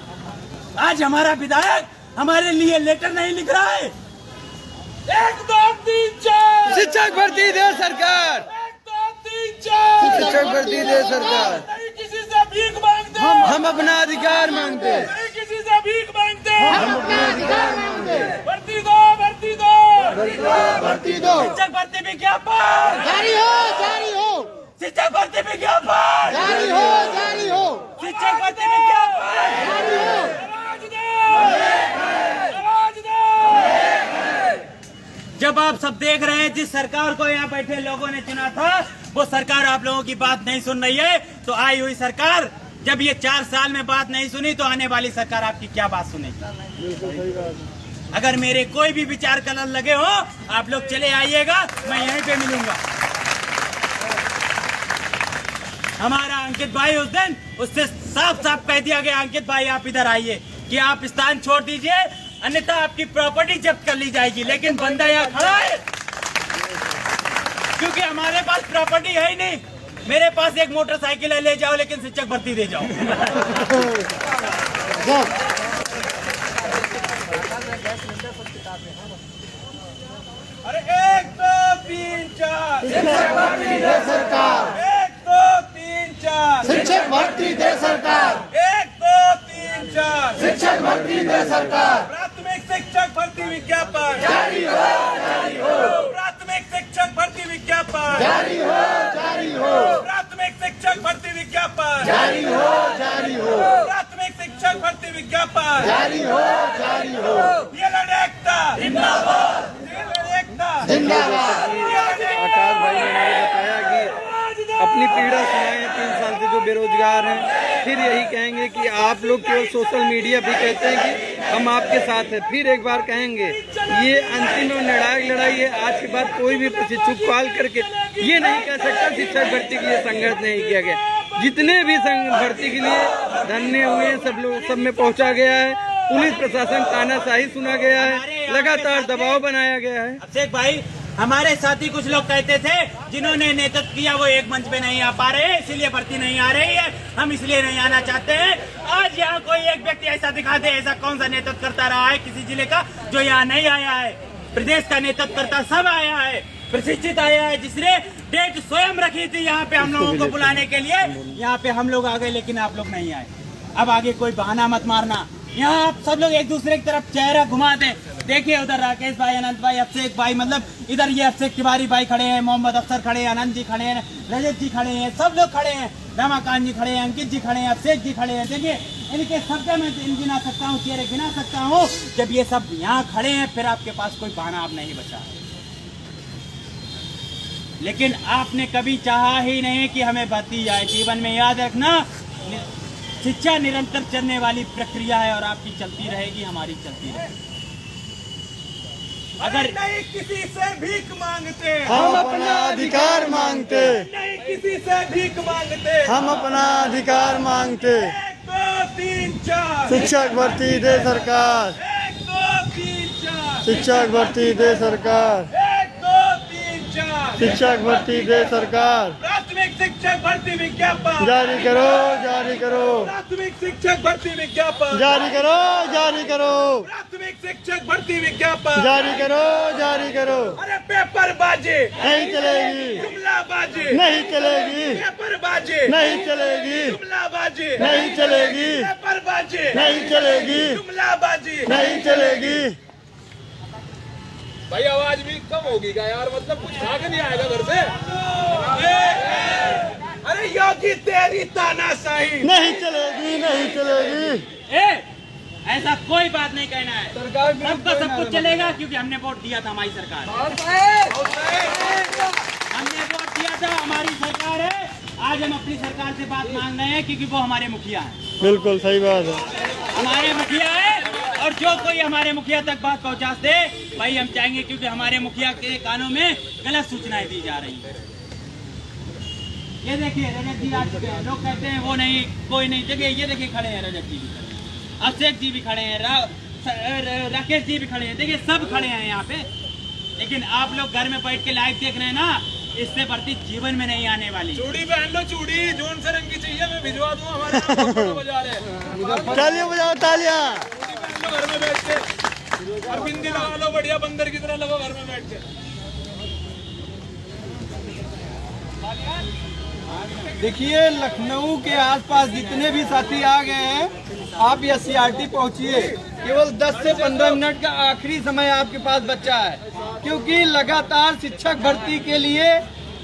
आज हमारा विधायक हमारे लिए लेटर नहीं लिख रहा है। 1 2 3 4 शिक्षक भर्ती दे सरकार, 1 2 3 4 शिक्षक भर्ती दे सरकार। नहीं किसी से भीख मांगते, हम अपना अधिकार मांगते, नहीं किसी से भीख मांगते, हम अपना अधिकार मांगते। भर्ती दो, भर्ती दो, भर्ती दो। शिक्षक भर्ती विज्ञापन जारी हो, जारी हो, शिक्षक भर्ती विज्ञापन जारी हो, जारी हो, शिक्षक भर्ती विज्ञापन जारी हो। आवाज दो, आवाज दो। जब आप सब देख रहे हैं जिस सरकार को यहाँ बैठे लोगों ने चुना था, वो सरकार आप लोगों की बात नहीं सुन रही है, तो आई हुई सरकार जब ये 4 साल में बात नहीं सुनी तो आने वाली सरकार आपकी क्या बात सुनेगी? अगर मेरे कोई भी विचार कलर लगे हो, आप लोग चले आइएगा, मैं यहीं पे मिलूंगा। हमारा अंकित भाई उस दिन, उससे साफ साफ कह दिया गया, अंकित भाई आप इधर आइए, कि आप स्थान छोड़ दीजिए, अन्यथा आपकी प्रॉपर्टी जब्त कर ली जाएगी। लेकिन बंदा यहाँ खड़ा है, क्योंकि हमारे पास प्रॉपर्टी है ही नहीं। मेरे पास एक मोटरसाइकिल है, ले जाओ, लेकिन शिक्षक भर्ती दे जाओ। अरे 1 2 3 4 शिक्षक भर्ती दे सरकार, 1 2 3 4 शिक्षक भर्ती दे सरकार, 1 2 3 4 शिक्षक भर्ती दे सरकार। प्राथमिक शिक्षक भर्ती विज्ञापन जारी हो, जारी हो, प्राथमिक शिक्षक भर्ती विज्ञापन जारी हो, जारी हो, प्राथमिक शिक्षक भर्ती विज्ञापन जारी हो, जारी हो, प्राथमिक शिक्षक भर्ती विज्ञापन जारी हो, जारी हो। ये लड़ेकता जिंदाबाद, ये लड़ेकता जिंदाबाद। आकाश भाई ने हमें बताया कि अपनी पीड़ा सुनाए हैं, 3 साल से जो बेरोजगार हैं। फिर यही कहेंगे कि आप लोग केवल सोशल मीडिया भी कहते हैं कि हम आपके साथ हैं। फिर एक बार कहेंगे ये अंतिम और निर्णायक लड़ाई है। आज के बाद कोई भी प्रशिक्षु कॉल करके ये नहीं कह सकता शिक्षक भर्ती के लिए संघर्ष नहीं किया गया। जितने भी भर्ती के लिए धरने हुए सब लोग, सब में पहुंचा गया है। पुलिस प्रशासन तानाशाही सुना गया है, लगातार दबाव बनाया गया है। अभिषेक भाई, हमारे साथी कुछ लोग कहते थे जिन्होंने नेतृत्व किया वो एक मंच पे नहीं आ पा रहे हैं, इसलिए भर्ती नहीं आ रही है, हम इसलिए नहीं आना चाहते हैं। आज यहाँ कोई एक व्यक्ति ऐसा दिखा दे, ऐसा कौन सा नेतृत्व करता रहा है किसी जिले का जो यहाँ नहीं आया है? प्रदेश का नेतृत्व करता सब आया है, प्रशिक्षित आया है, जिसने डेट स्वयं रखी थी यहाँ पे हम लोगों को बुलाने के लिए। यहाँ पे हम लोग आ गए, लेकिन आप लोग नहीं आए। अब आगे कोई बहाना मत मारना। यहाँ आप सब लोग एक दूसरे की तरफ चेहरा घुमा दें। देखिए उधर राकेश भाई, अनंत भाई, अभिषेक भाई, मतलब इधर ये अभिषेक तिवारी भाई खड़े हैं, मोहम्मद अफसर खड़े हैं, अनंत जी खड़े हैं, रजत जी खड़े हैं, सब लोग खड़े हैं, रमाकांत जी खड़े हैं, अंकित जी खड़े हैं, अभिषेक जी खड़े हैं। देखिए इनके सबका मैं गिना सकता हूँ, चेहरे गिना सकता हूँ। जब ये सब यहाँ खड़े हैं, फिर आपके पास कोई बहाना अब नहीं बचा। लेकिन आपने कभी चाहा ही नहीं कि हमें भर्ती जाए। जीवन में याद रखना, शिक्षा निरंतर चलने वाली प्रक्रिया है और आपकी चलती रहेगी, हमारी चलती रहेगी। अगर नहीं किसी से भीख मांगते, हम अपना अधिकार मांगते, नहीं किसी से भीख मांगते, हम अपना अधिकार मांगते। 1 2 3 4, शिक्षक भर्ती दे सरकार, 1 2 3 4, शिक्षक भर्ती दे सरकार, 1 2 3 4, शिक्षक भर्ती दे सरकार। प्राथमिक शिक्षक भर्ती विज्ञापन जारी करो, जारी करो, प्राथमिक शिक्षक भर्ती विज्ञापन, जारी करो, जारी करो, प्राथमिक शिक्षक भर्ती विज्ञापन, जारी करो, जारी करो। अरे पेपरबाजी नहीं चलेगी, जुमलाबाजी नहीं चलेगी, पेपरबाजी नहीं चलेगी, जुमलाबाजी नहीं चलेगी, पेपरबाजी नहीं चलेगी, जुमलाबाजी नहीं चलेगी। भाई आवाज भी कम होगी क्या यार, मतलब कुछ खा के नहीं आएगा घर से। अरे योगी तेरी तानाशाही नहीं चलेगी, नहीं चलेगी। ऐसा कोई बात नहीं कहना है, सबका सब कुछ चलेगा क्योंकि हमने वोट दिया था, हमारी सरकार हमने वोट दिया था, हमारी सरकार है। आज हम अपनी सरकार से बात मांग रहे हैं क्योंकि वो हमारे मुखिया हैं। बिल्कुल सही बात है, हमारे मुखिया है और जो कोई हमारे मुखिया तक बात पहुंचा दे भाई हम चाहेंगे, क्योंकि हमारे मुखिया के कानों में गलत सूचनाएं दी जा रही है। ये देखिए रजत जी आ चुके हैं, लोग कहते हैं वो नहीं कोई नहीं, देखिए ये देखिए खड़े हैं रजत जी भी खड़े हैं, अभिषेक जी भी खड़े हैं, राकेश जी भी खड़े हैं, देखिए सब खड़े हैं यहाँ पे। लेकिन आप लोग घर में बैठ के लाइव देख रहे हैं ना, इससे भर्ती जीवन में नहीं आने वाली। चूड़ी पहन लो, चूड़ी जोन से रंग की चाहिए, मैं भिजवा दूं। हमारे बाजार है, तालियां बजाओ, तालियां। चूड़ी पहन लो घर में बैठ के, और बिंदी लगा लो, बढ़िया बंदर की तरह लगो घर में बैठ के। देखिए लखनऊ के आसपास जितने भी साथी आ गए हैं, आप ये CRT पहुंचिए, केवल 10 से 15 मिनट का आखिरी समय आपके पास बचा है, क्योंकि लगातार शिक्षक भर्ती के लिए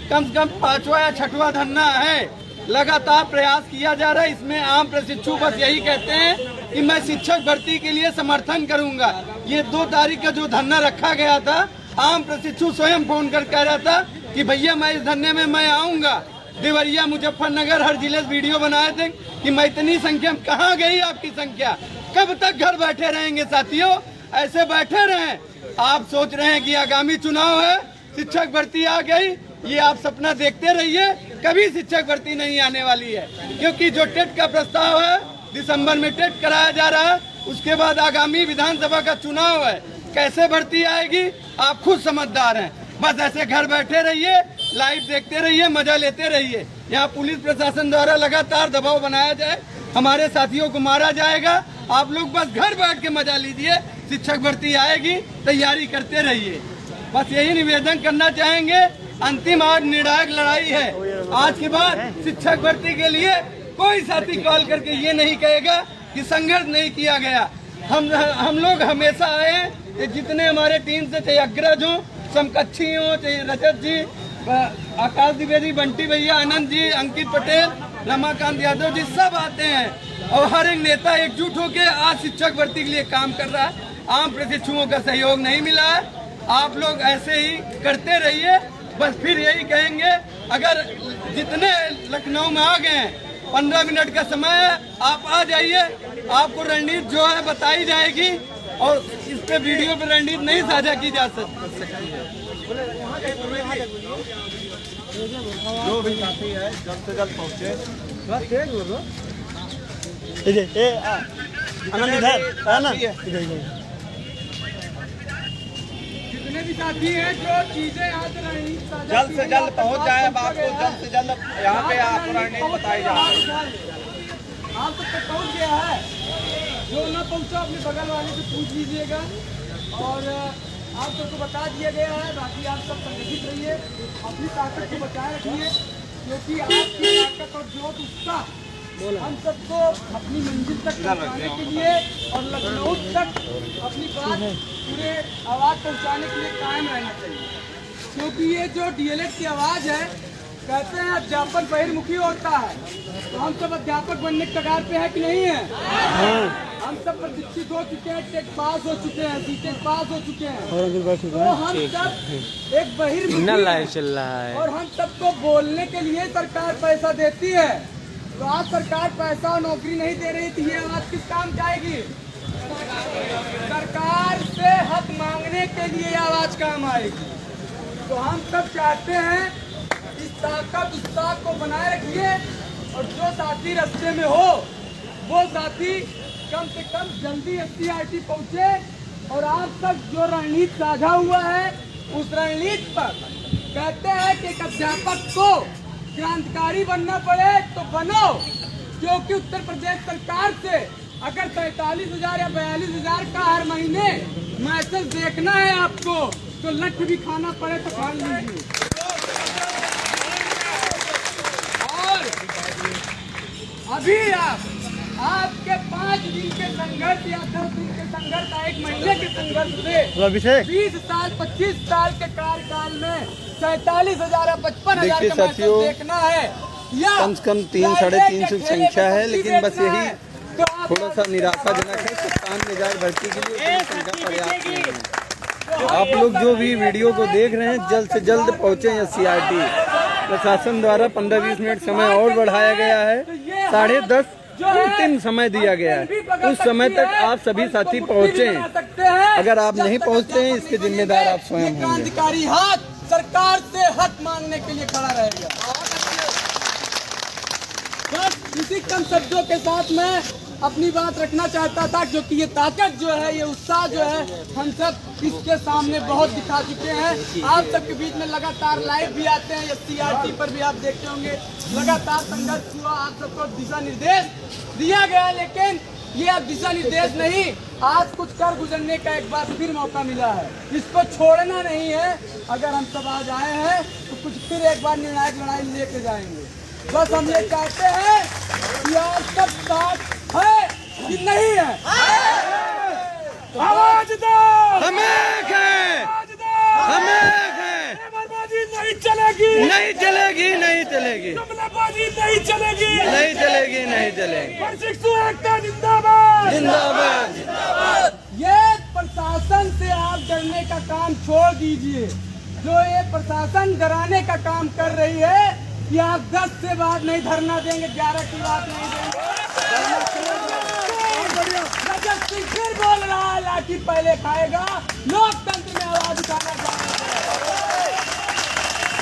कम से कम 5वां या 6वां धरना है। लगातार प्रयास किया जा रहा है। इसमें आम प्रशिक्षु बस यही कहते हैं कि मैं शिक्षक भर्ती के लिए समर्थन करूंगा। ये 2 तारीख का जो धरना रखा गया था, आम प्रशिक्षु स्वयं फोन कर कह रहा था कि भैया मैं इस धरने में मैं आऊंगा। देवरिया, मुजफ्फरनगर, हर जिले से वीडियो बनाए थे कि मैं इतनी संख्या में, कहाँ गई आपकी संख्या? कब तक घर बैठे रहेंगे साथियों? ऐसे बैठे रहें? आप सोच रहे हैं कि आगामी चुनाव है, शिक्षक भर्ती आ गई, ये आप सपना देखते रहिए, कभी शिक्षक भर्ती नहीं आने वाली है। क्योंकि जो टेट का प्रस्ताव है, दिसंबर में टेट कराया जा रहा है, उसके बाद आगामी विधानसभा का चुनाव है, कैसे भर्ती आएगी आप खुद समझदार हैं। बस ऐसे घर बैठे रहिए, लाइव देखते रहिए, मजा लेते रहिए। यहाँ पुलिस प्रशासन द्वारा लगातार दबाव बनाया जाए, हमारे साथियों को मारा जाएगा। आप लोग बस घर बैठ के मजा लीजिए, शिक्षक भर्ती आएगी, तैयारी करते रहिए। बस यही निवेदन करना चाहेंगे। अंतिम आज निर्णायक लड़ाई है। आज के बाद शिक्षक भर्ती के लिए कोई साथी कॉल करके ये नहीं कहेगा कि संघर्ष नहीं किया गया। हम लोग हमेशा आए, जितने हमारे टीम से, चाहे अग्रज हो, समकक्षी हो, चाहे रजत जी, आकाश द्विवेदी, बंटी भैया, आनंद जी, अंकित पटेल, रमाकांत यादव जी, सब आते हैं और हर एक नेता एकजुट होकर आज शिक्षक भर्ती के लिए काम कर रहा है। आम प्रशिक्षुओं का सहयोग नहीं मिला है। आप लोग ऐसे ही करते रहिए। बस फिर यही कहेंगे, अगर जितने लखनऊ में आ गए हैं, 15 मिनट का समय है, आप आ जाइए। आपको रणनीति जो है बताई जाएगी और इस पे वीडियो पे रणनीति नहीं साझा की जा सकती। जो भी साथी है जल्द से जल्द पहुँचे। जितने भी साथी हैं, जो चीजें यहाँ से रणनीति साझा जल्द से जल्द पहुँच जाए। आपको जल्द से जल्द यहाँ पे आप रणनीति बताई जाए। आप तक तो पहुँच गया है, जो न पहुँचा अपने बगल वाले से पूछ लीजिएगा। और आप सबको बता दिया गया है। बाकी आप सब संगठित रहिए, अपनी ताकत को बचाए रखिए, क्योंकि आपकी ताकत और जोश, उत्साह हम सबको अपनी मंजिल तक पहुँचाने के लिए और लखनऊ तक अपनी बात पूरे आवाज़ पहुँचाने के लिए कायम रहना चाहिए। क्योंकि ये जो DLED की आवाज़ है, कहते हैं अध्यापन बहिर्मुखी होता है, तो हम सब अध्यापक बनने के कगार पे है कि नहीं है? हम सब प्रशिक्षित हो चुके हैं, टेट पास हो चुके हैं, CTET पास हो चुके हैं, तो हम सब एक बहिर्मुखी चल रहा है और हम सबको बोलने के लिए सरकार पैसा देती है। तो आज सरकार पैसा और नौकरी नहीं दे रही थी, ये आवाज किस काम जाएगी? सरकार सरकार से हक मांगने के लिए आवाज काम आएगी। तो हम सब चाहते हैं इस ताकत उस ताकत को बनाए रखिए और जो साथी रास्ते में हो वो साथी कम से कम जल्दी SCRT पहुंचे और आप सब जो रणनीति साझा हुआ है उस रणनीति पर कहते हैं कि एक अध्यापक को क्रांतिकारी बनना पड़े तो बनो, क्योंकि उत्तर प्रदेश सरकार से अगर 43,000 या 42,000 का हर महीने मैसेज देखना है आपको तो लठ भी खाना पड़े तो खा लीजिए। और अभी आपके 5 दिन के संघर्ष या 10 दिन के संघर्ष, 1 महीने के संघर्ष से 20 साल 25 साल के कार्यकाल में 47,000 या 55,000 का मैसेज देखना है या कम से कम 300-350 संख्या है, लेकिन बस यही थोड़ा सा निराशाजनक है कि 97,000 भर्ती के लिए संख्या पर्याप्त नहीं है। आप लोग जो भी वीडियो को देख रहे हैं जल्द से जल्द पहुँचे SCRT। प्रशासन द्वारा 15-20 मिनट समय और बढ़ाया गया है, 10:30 अंतिम समय दिया गया है। उस समय तक आप सभी साथी पहुँचे। अगर आप नहीं पहुँचते हैं इसके जिम्मेदार आप स्वयं होंगे। क्रांतिकारी हाथ सरकार से हक मांगने के लिए खड़ा रहेगा। बस इसी कम शब्दों के साथ मैं अपनी बात रखना चाहता था, क्योंकि ये ताकत जो है, ये उत्साह जो है, हम सब इसके सामने बहुत दिखा चुके हैं। आप सबके बीच में लगातार लाइव भी आते हैं, SCRT पर भी आप देखते होंगे लगातार संघर्ष हुआ, आप सबको दिशा निर्देश दिया गया, लेकिन ये अब दिशा निर्देश नहीं, आज कुछ कर गुजरने का एक बार फिर मौका मिला है। इसको छोड़ना नहीं है। अगर हम सब आज आए हैं तो कुछ फिर एक बार निर्णायक लड़ाई लेके जाएंगे। बस हम ये चाहते हैं कि आप सब साथ है कि नहीं है। आवाज दो, हम एक हैं, हम एक हैं। बर्बादी नहीं चलेगी, नहीं चलेगी, नहीं चलेगी, जुमलाबाजी नहीं चलेगी, नहीं चलेगी, नहीं चलेगी। प्रशिक्षु एकता जिंदाबाद, जिंदाबाद। ये प्रशासन से आप डरने का काम छोड़ दीजिए। जो ये प्रशासन डराने का काम कर रही है कि आप 10 से बाद नहीं धरना देंगे, 11 की बात नहीं देंगे। रजत सिंह फिर बोल रहा है लाठी पहले खाएगा, लोकतंत्र में आवाज उठाना चाहते हैं।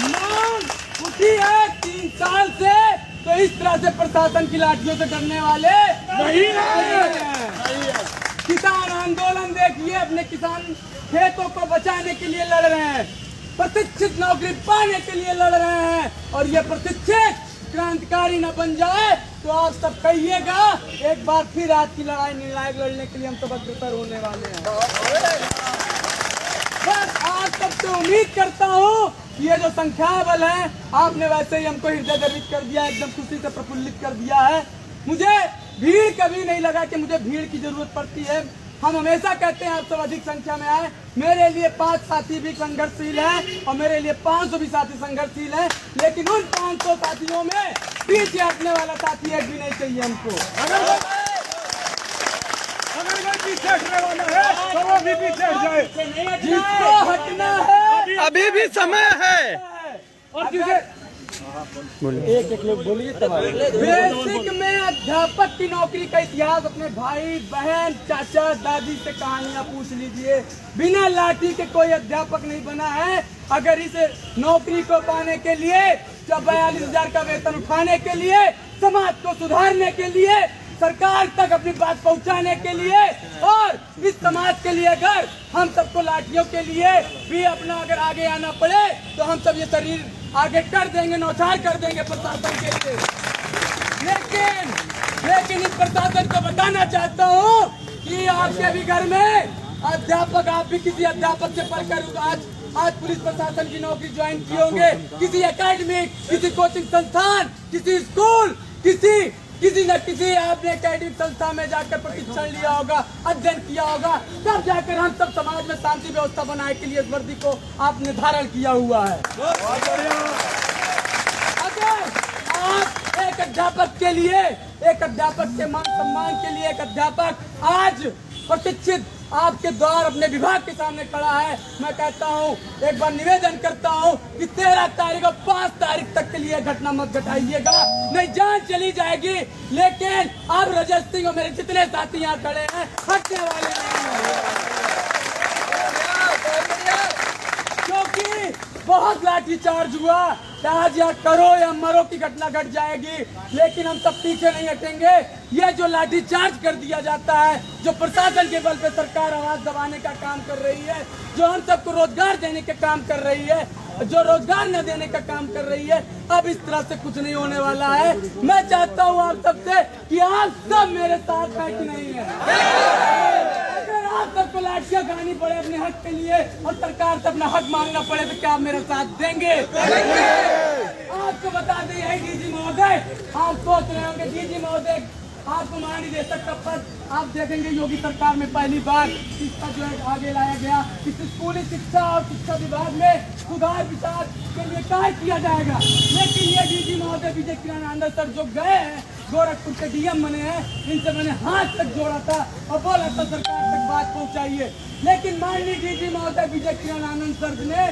मांग उठी है 3 साल से, तो इस तरह से प्रशासन की लाठियों से डरने वाले नहीं है। किसान आंदोलन देखिए, अपने किसान खेतों को बचाने के लिए लड़ रहे हैं, प्रशिक्षित नौकरी पाने के लिए लड़ रहे हैं, और ये प्रशिक्षित क्रांतिकारी न बन जाए तो आप सब कहिएगा एक बार फिर आज की लड़ाई निर्णायक लड़ने के लिए हम सब अग्रसर होने वाले हैं। बस आज सबसे उम्मीद करता हूँ कि ये जो संख्या बल है, आपने वैसे ही हमको हृदय गर्वित कर दिया, एकदम खुशी से प्रफुल्लित कर दिया है। मुझे भीड़ कभी नहीं लगा कि मुझे भीड़ की जरूरत पड़ती है। हम हमेशा कहते हैं आप सब अधिक संख्या में आए। मेरे लिए 5 साथी भी संघर्षशील हैं और मेरे लिए 500 भी साथी संघर्षशील हैं, लेकिन उन 500 साथियों में पीछे हटने वाला साथी एक भी नहीं चाहिए हमको। अगर कोई पीछे हटने वाला है तो वो भी पीछे हट जाए। जिसको हटना है अभी भी समय है। और जिसे बेसिक में अध्यापक की नौकरी का इतिहास अपने भाई बहन चाचा दादी से कहानियां पूछ लीजिए। बिना लाठी के कोई अध्यापक नहीं बना है। अगर इस नौकरी को पाने के लिए, 42,000 का वेतन उठाने के लिए, समाज को सुधारने के लिए, सरकार तक अपनी बात पहुंचाने के लिए, और इस समाज के लिए अगर हम सबको लाठियों के लिए भी अपना अगर आगे आना पड़े तो हम सब ये शरीर आगे कर देंगे, नौछार कर देंगे प्रशासन के लिए। लेकिन इस प्रशासन को बताना चाहता हूँ कि आपके भी घर में अध्यापक, आप भी किसी अध्यापक से पढ़कर आज पुलिस प्रशासन की नौकरी ज्वाइन किए होंगे, किसी एकेडमी, किसी कोचिंग संस्थान, किसी स्कूल, किसी न किसी आपने एकेडमिक संस्था में जाकर प्रशिक्षण लिया होगा, अध्ययन किया होगा, तब जाकर हम सब समाज में शांति व्यवस्था बनाने के लिए इस वर्दी को आपने धारण किया हुआ है। अगर आप एक अध्यापक के लिए, एक अध्यापक के मान सम्मान के लिए, एक अध्यापक आज प्रशिक्षित आपके द्वार अपने विभाग के सामने खड़ा है, मैं कहता हूँ, एक बार निवेदन करता हूँ कि 13 तारीख और 5 तारीख तक के लिए घटना मत घटाइएगा, नहीं जान चली जाएगी। लेकिन अब रजत सिंह और मेरे जितने साथी यहाँ खड़े हैं हटने वाले नहीं हैं। बहुत लाठीचार्ज हुआ, आज या करो या मरो की घटना घट जाएगी, लेकिन हम सब पीछे नहीं हटेंगे। ये जो लाठीचार्ज कर दिया जाता है, जो प्रशासन के बल पे सरकार आवाज दबाने का काम कर रही है, जो हम सबको रोजगार देने के काम कर रही है, जो रोजगार न देने का काम कर रही है, अब इस तरह से कुछ नहीं होने वाला है। मैं चाहता हूँ आप सबसे कि आप सब मेरे साथ है कि नहीं है। अगर आप सबको लाठियां खानी पड़े अपने हक के लिए और सरकार से अपना हक मांगना पड़े तो क्या आप मेरा साथ देंगे? आपको बता दें, यही डीजी महोदय, आप सोच रहे होंगे डीजी महोदय आपको महानिदेशक का पद आप देखेंगे योगी सरकार में पहली बार इसका जो है आगे लाया गया। इस स्कूली शिक्षा और शिक्षा विभाग में सुधार विचार के लिए कार्य किया जाएगा। लेकिन ये डीजी महोदय विजय किरण सर जो गए हैं, गोरखपुर के डीएम बने हैं, इनसे मैंने हाथ तक जोड़ा था और बोला था सरकार तक बात पहुंचाइए। लेकिन माननीय डीजी महोदय विजय किरण आनंद सर ने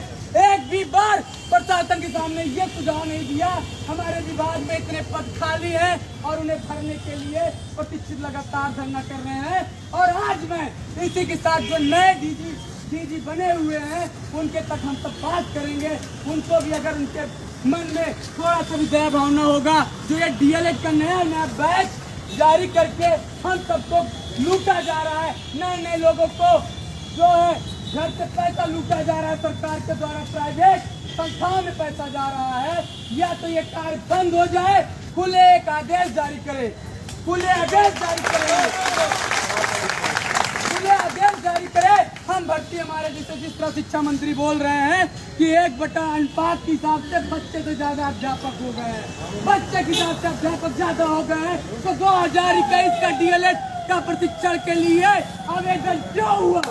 एक भी बार प्रशासन के सामने ये सुझाव नहीं दिया। हमारे विभाग में इतने पद खाली हैं और उन्हें भरने के लिए प्रतिष्ठित लगातार धरना कर रहे हैं। और आज मैं इसी के साथ जो नए डीजी बने हुए हैं उनके तक हम सब बात करेंगे। उनको भी अगर उनके मन में थोड़ा सा भी दया भावना होगा, जो ये डीएलएड का नया बैच जारी करके हम सबको लूटा जा रहा है, नए लोगों को जो है घर से पैसा लूटा जा रहा है सरकार के द्वारा, प्राइवेट संस्थाओं में पैसा जा रहा है, या तो ये कार्य बंद हो जाए, खुले एक आदेश जारी करे, खुले आदेश जारी करे। हम भर्ती हमारे जिस तरह शिक्षा मंत्री बोल रहे हैं कि 1/8 के हिसाब से बच्चे से ज्यादा अध्यापक हो गए हैं, बच्चे के हिसाब से अध्यापक ज्यादा हो गए हैं, तो 2021 का डीएलएड का प्रशिक्षण के लिए आवेदन क्यों हुआ?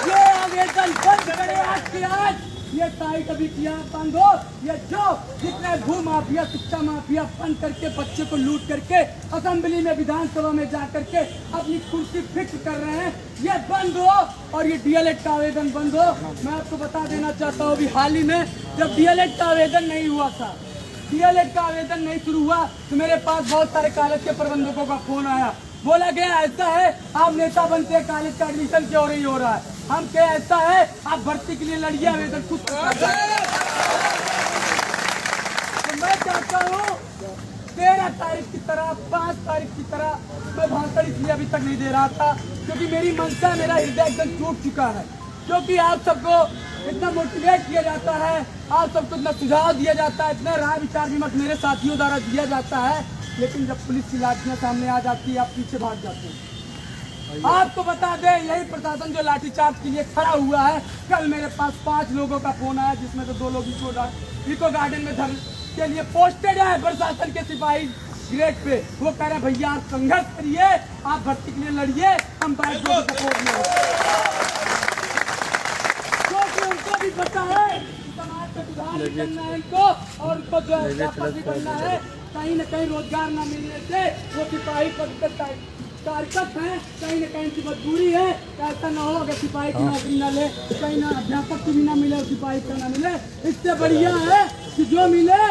ये आवेदन बंद करे आज के आज। ये साइट अभी किया बंद हो। ये जो जितने भू माफिया शिक्षा माफिया बंद करके बच्चे को लूट करके असेंबली में विधानसभा में जा करके अपनी कुर्सी फिक्स कर रहे हैं, ये बंद हो और ये डीएलएड का आवेदन बंद हो। मैं आपको बता देना चाहता हूँ, अभी हाल ही में जब डीएलएड का आवेदन नहीं हुआ था, डीएलएड का आवेदन नहीं शुरू हुआ तो मेरे पास बहुत सारे कॉलेज के प्रबंधकों का फोन आया। बोला गया ऐसा है आप नेता बनते हैं, कॉलेज का एडमिशन क्यों नहीं हो रहा है? हम क्या ऐसा है आप भर्ती के लिए लड़िए, आवेदन खुद। तो मैं चाहता हूँ 13 तारीख की तरह 5 तारीख की तरह मैं भाषण इसलिए अभी तक नहीं दे रहा था क्योंकि मेरी मनसा, मेरा हृदय एकदम टूट चुका है। क्योंकि आप सबको इतना मोटिवेट किया जाता है, आप सबको इतना सुझाव दिया जाता है, इतना राय विचार विमर्श मेरे साथियों द्वारा दिया जाता है, लेकिन जब पुलिस की लाठियां सामने आ जाती है आप पीछे भाग जाते हैं। आपको बता दें, यही प्रशासन जो लाठीचार्ज के लिए खड़ा हुआ है, कल मेरे पास 5 लोगों का फोन आया जिसमें से 2 लोग इको गार्डन में धरने के लिए पोस्टेड है प्रशासन के सिपाही ग्रेड पे। वो कह रहे भैया आप संघर्ष करिए, आप भर्ती के लिए लड़िए, हम बैठ दो सपोर्ट में। क्योंकि उनको भी पता है समाज का सुधार करना है इनको, और उनको जो है करना है, कहीं न कहीं रोजगार न मिलने से वो सिपाही पद पर कार्यरत हैं, कहीं न कहीं इनकी मजबूरी है। ऐसा न हो अगर सिपाही की नौकरी न ले, कहीं ना अध्यापक की भी ना मिले, सिपाही का ना मिले, इससे बढ़िया है कि जो मिले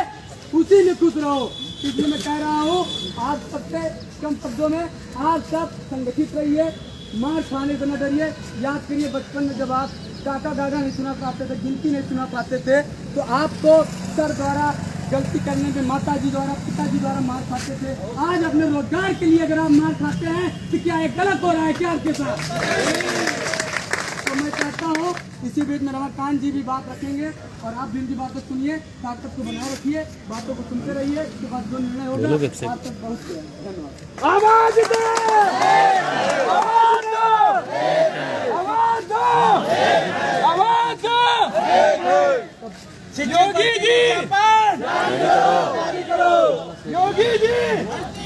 उसी में खुश रहो। इसलिए मैं कह रहा हूँ आप सबसे कम शब्दों में आप सब संगठित रहिए, मार खाने से न डरिए। याद करिए बचपन में जब आप काका दादा नहीं सुना पाते थे, गिनती नहीं सुना पाते थे, तो आपको सर द्वारा गलती करने पे माता जी द्वारा पिताजी द्वारा मार खाते थे। आज अपने रोजगार के लिए अगर आप मार खाते हैं तो क्या ये गलत हो रहा है क्या आपके साथ? तो मैं चाहता हूँ इसी बीच में रमाकांत जी भी बात रखेंगे और आप भी उनकी बातें सुनिए, ताकत को बनाए रखिए, बातों को सुनते रहिए, उसके बाद जो निर्णय होगा आप तक बहुत धन्यवाद। आवाज दो, आवाज दो, आवाज दो, आवाज दो। योगी जी, योगी जी,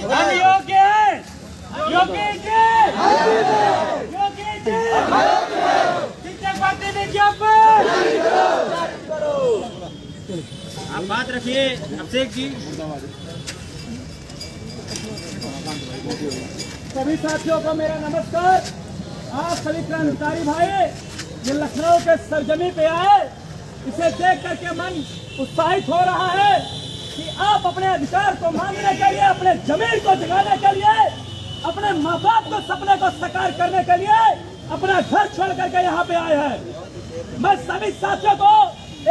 हम योग्य हैं, योगी जी, योगी जी, शिक्षक भर्ती विज्ञापन आप बात रखिए अभिषेक जी। सभी साथियों को मेरा नमस्कार। आप सभी क्रांतिकारी भाई ये लखनऊ के सरजमी पे आए, इसे देख करके मन उत्साहित हो रहा है कि आप अपने अधिकार को मांगने के लिए, अपने जमीन को जगाने के लिए, अपने माँ बाप को सपने को साकार करने के लिए अपना घर छोड़ करके यहाँ पे आए हैं। मैं सभी साथियों को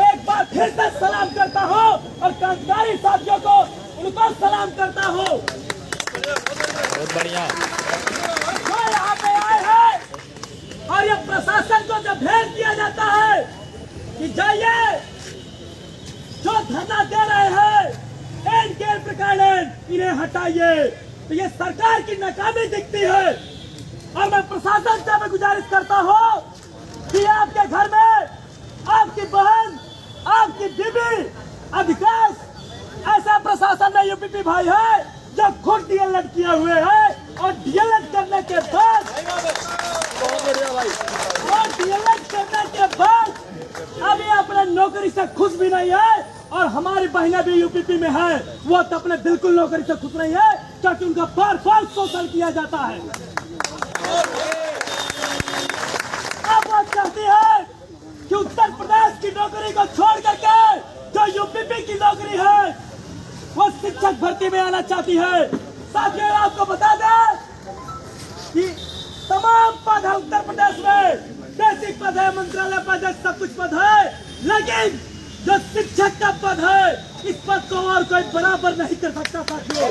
एक बार फिर से सलाम करता हूँ और कर्मचारी साथियों को उनको सलाम करता हूँ। बहुत बढ़िया। जो यहाँ पे आए हैं और ये प्रशासन को जब भेज दिया जाता है कि जाइए, जो धरना दे रहे हैं इनके प्रकार इन्हें हटाइए, तो ये सरकार की नाकामी दिखती है। और मैं प्रशासन से मैं गुजारिश करता हूँ कि आपके घर में आपकी बहन, आपकी बीबी, अधिकांश ऐसा प्रशासन में यूपीपी भाई है जो खुद डीएलएड किए हुए हैं और डीएलएड करने के बाद अभी अपने नौकरी से खुश भी नहीं है। और हमारी बहनें भी यूपीपी में है, वो तो अपने बिल्कुल नौकरी से खुश नहीं है क्योंकि उनका बार बार शोषण किया जाता है। अब वो चाहती है कि उत्तर प्रदेश की नौकरी को छोड़ करके जो यूपीपी की नौकरी है वो शिक्षक भर्ती में आना चाहती है। साथियों, आपको बता दें कि तमाम पद है उत्तर प्रदेश में, बेसिक पद है, मंत्रालय पद है, सब कुछ पद है, लेकिन जो शिक्षक का पद है इस पद को और कोई बराबर नहीं कर सकता। साथियों,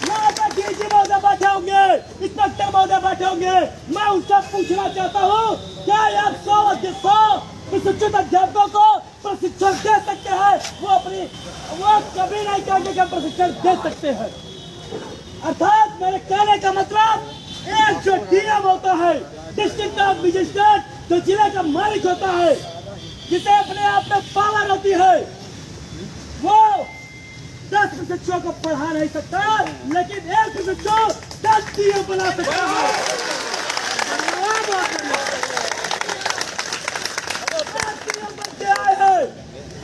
यहाँ पर डीजी महोदय बैठे होंगे, इंस्पेक्टर महोदय बैठे होंगे, मैं उनसे पूछना चाहता हूँ क्या आप 100 प्रशिक्षित अध्यापकों को प्रशिक्षण दे सकते हैं? वो कभी नहीं कहेंगे कि प्रशिक्षण दे सकते हैं। अर्थात मेरे कहने का मतलब, एक जो डीएम होता है, डिस्ट्रिक्ट ऑफ मजिस्ट्रेट, जो जिले का मालिक होता है, जिसे अपने आप में पावर होती है, वो 10 प्रशिक्षुओं को पढ़ा नहीं सकता, लेकिन एक प्रशिक्षु 10 डीएम बना सकता है।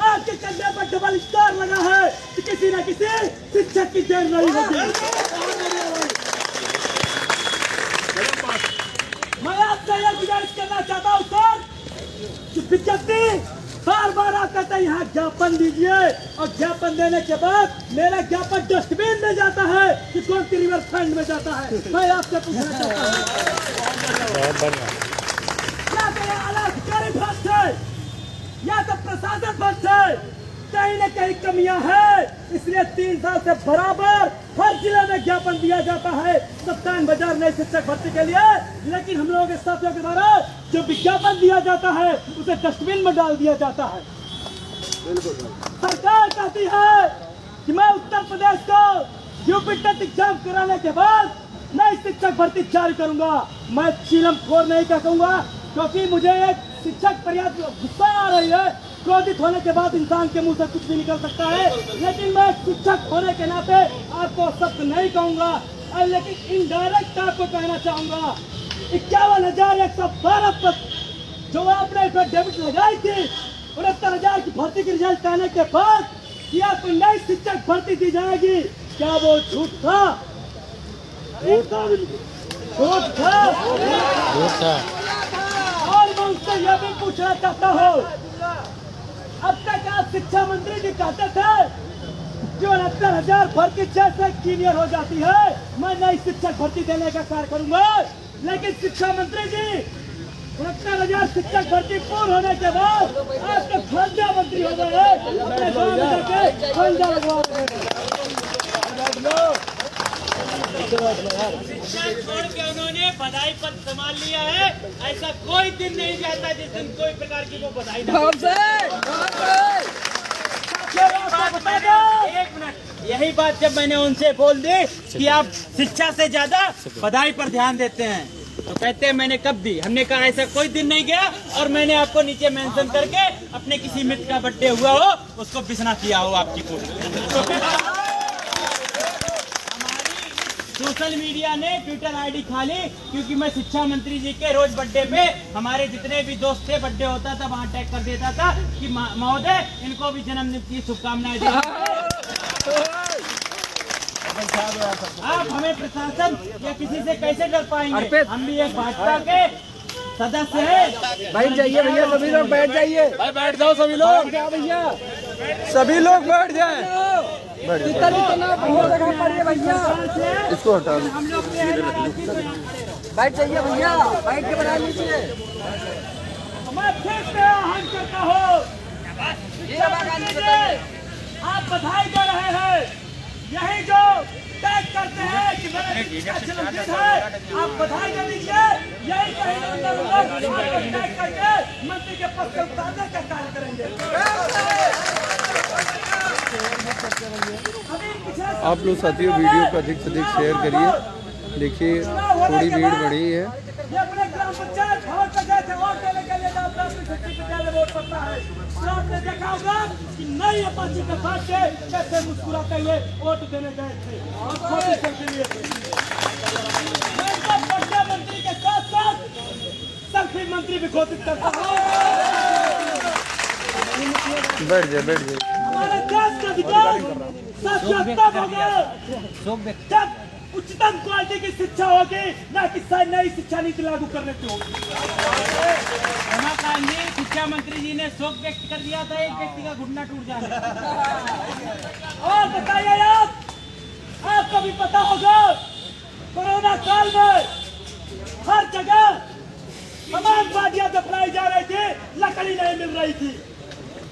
आपके कंधे पर डबल स्टार लगा है कि किसी न किसी शिक्षक की देर नहीं होगी। मैं आपसे यह गुजारिश करना चाहता हूँ सर कि विज्ञप्ति बार बार आप कहते हैं यहाँ ज्ञापन दीजिए, और ज्ञापन देने के बाद मेरा ज्ञापन डस्टबिन में जाता है कि कौन सी रिवर फ्रंट में जाता है। मैं आपसे पूछना चाहता हूँ क्या तो ये आला अधिकारी भ्रष्ट है या तो प्रशासन भ्रष्ट है? कहीं न कहीं कमियां हैं, इसलिए 3 साल से बराबर हर जिले में ज्ञापन दिया जाता है 57,000 नए शिक्षक भर्ती के लिए, लेकिन हम लोगों के साथियों के द्वारा जो विज्ञापन दिया जाता है उसे डस्टबिन में डाल दिया जाता है। सरकार कहती है कि मैं उत्तर प्रदेश को यूपी टेट एग्जाम कराने के बाद नई शिक्षक भर्ती जारी करूंगा। मैं चीलम खोर नहीं कहूंगा, क्योंकि मुझे एक शिक्षक पर्याप्त गुस्सा आ रही है। क्रोधित होने के बाद इंसान के मुंह से कुछ भी निकल सकता है, लेकिन मैं शिक्षक होने के नाते आपको शब्द नहीं कहूंगा, लेकिन इनडायरेक्ट आपको कहना चाहूंगा 51,112 पद जो आपने एफिडेविट लगाई थी, 69,000 की भर्ती की रिजल्ट आने के बाद कि आपको नई शिक्षक भर्ती दी जाएगी, क्या वो झूठ था? झूठ था, झूठ था। और मैं उससे यह भी पूछना चाहता हूँ, अब तक आप शिक्षा मंत्री जी कहते थे जो 69,000 भर्ती 6 से क्लियर हो जाती है, मैं नई शिक्षक भर्ती देने का कार्य करूंगा, लेकिन शिक्षा मंत्री जी 69,000 शिक्षक भर्ती पूर्ण होने के बाद आपके फंडा मंत्री हो गए, अपने गाँव में जाके फंडा लगवा छोड़ के उन्होंने बधाई पद संभाल लिया है। ऐसा कोई दिन नहीं जाता जिस दिन कोई प्रकार की वो बधाई ना। एक मिनट, यही बात जब मैंने उनसे बोल दी कि आप शिक्षा से ज्यादा बधाई पर ध्यान देते हैं, तो कहते हैं मैंने कब दी? हमने कहा ऐसा कोई दिन नहीं गया और मैंने आपको नीचे मेंशन करके अपने किसी मित्र का बर्थडे हुआ हो उसको बिसना किया हो आपकी फोटो। सोशल मीडिया ने ट्विटर आईडी खा ली, क्योंकि मैं शिक्षा मंत्री जी के रोज बर्थडे पे हमारे जितने भी दोस्त थे बर्थडे होता था वहाँ टैग कर देता था कि महोदय इनको भी जन्मदिन की शुभकामनाएं दें। आप हमें प्रशासन या किसी से कैसे डर पाएंगे? हम भी एक भाजपा के सदस्य है। बैठ जाइए भैया, सभी लोग बैठ जाइए। भाई बैठ जाओ सभी लोग, भैया सभी लोग बैठ जाएं। भैया इसको हटा दो। बैठ जाइए भैया, बैठ के बना लीजिए। मैं फिर से आह्वान करता हूँ, आप बधाई दे रहे हैं, यही जो टैग करते हैं कि मेरा जन्मदिन है, आप बधाई दे दीजिए, यही कहीं टैग करके मंत्री के पद से उतारने का कार्य करेंगे। आप लोग साथियों वीडियो को अधिक से अधिक शेयर करिए। देखिए थोड़ी भीड़ बढ़ी है। ये अपने ग्राम पंचायत भवन पर गए थे वोट देने के लिए, विद्यालय वोट पड़ता है। तो आपने देखा होगा कि नई अपाची के साथ के कैसे मुस्कुराते हुए वोट देने गए थे और छोटी सेल्फी लिए थे। मैं तो प्रज्ञा मंत्री के साथ साथ सेल्फी मंत्री भी घोषित करता हूँ। बैठ जाए हमारे देश का विकास तब होगा जब उच्चतम क्वालिटी की शिक्षा होगी, न कि नई शिक्षा नीति लागू करने की होगी। शिक्षा मंत्री जी ने शोक व्यक्त कर दिया था एक व्यक्ति का घुटना टूट जाने। और बताइए आपको भी पता होगा कोरोना काल में हर जगह तमाम वादियां दफनाई जा रही थी, लकड़ी नहीं मिल रही थी,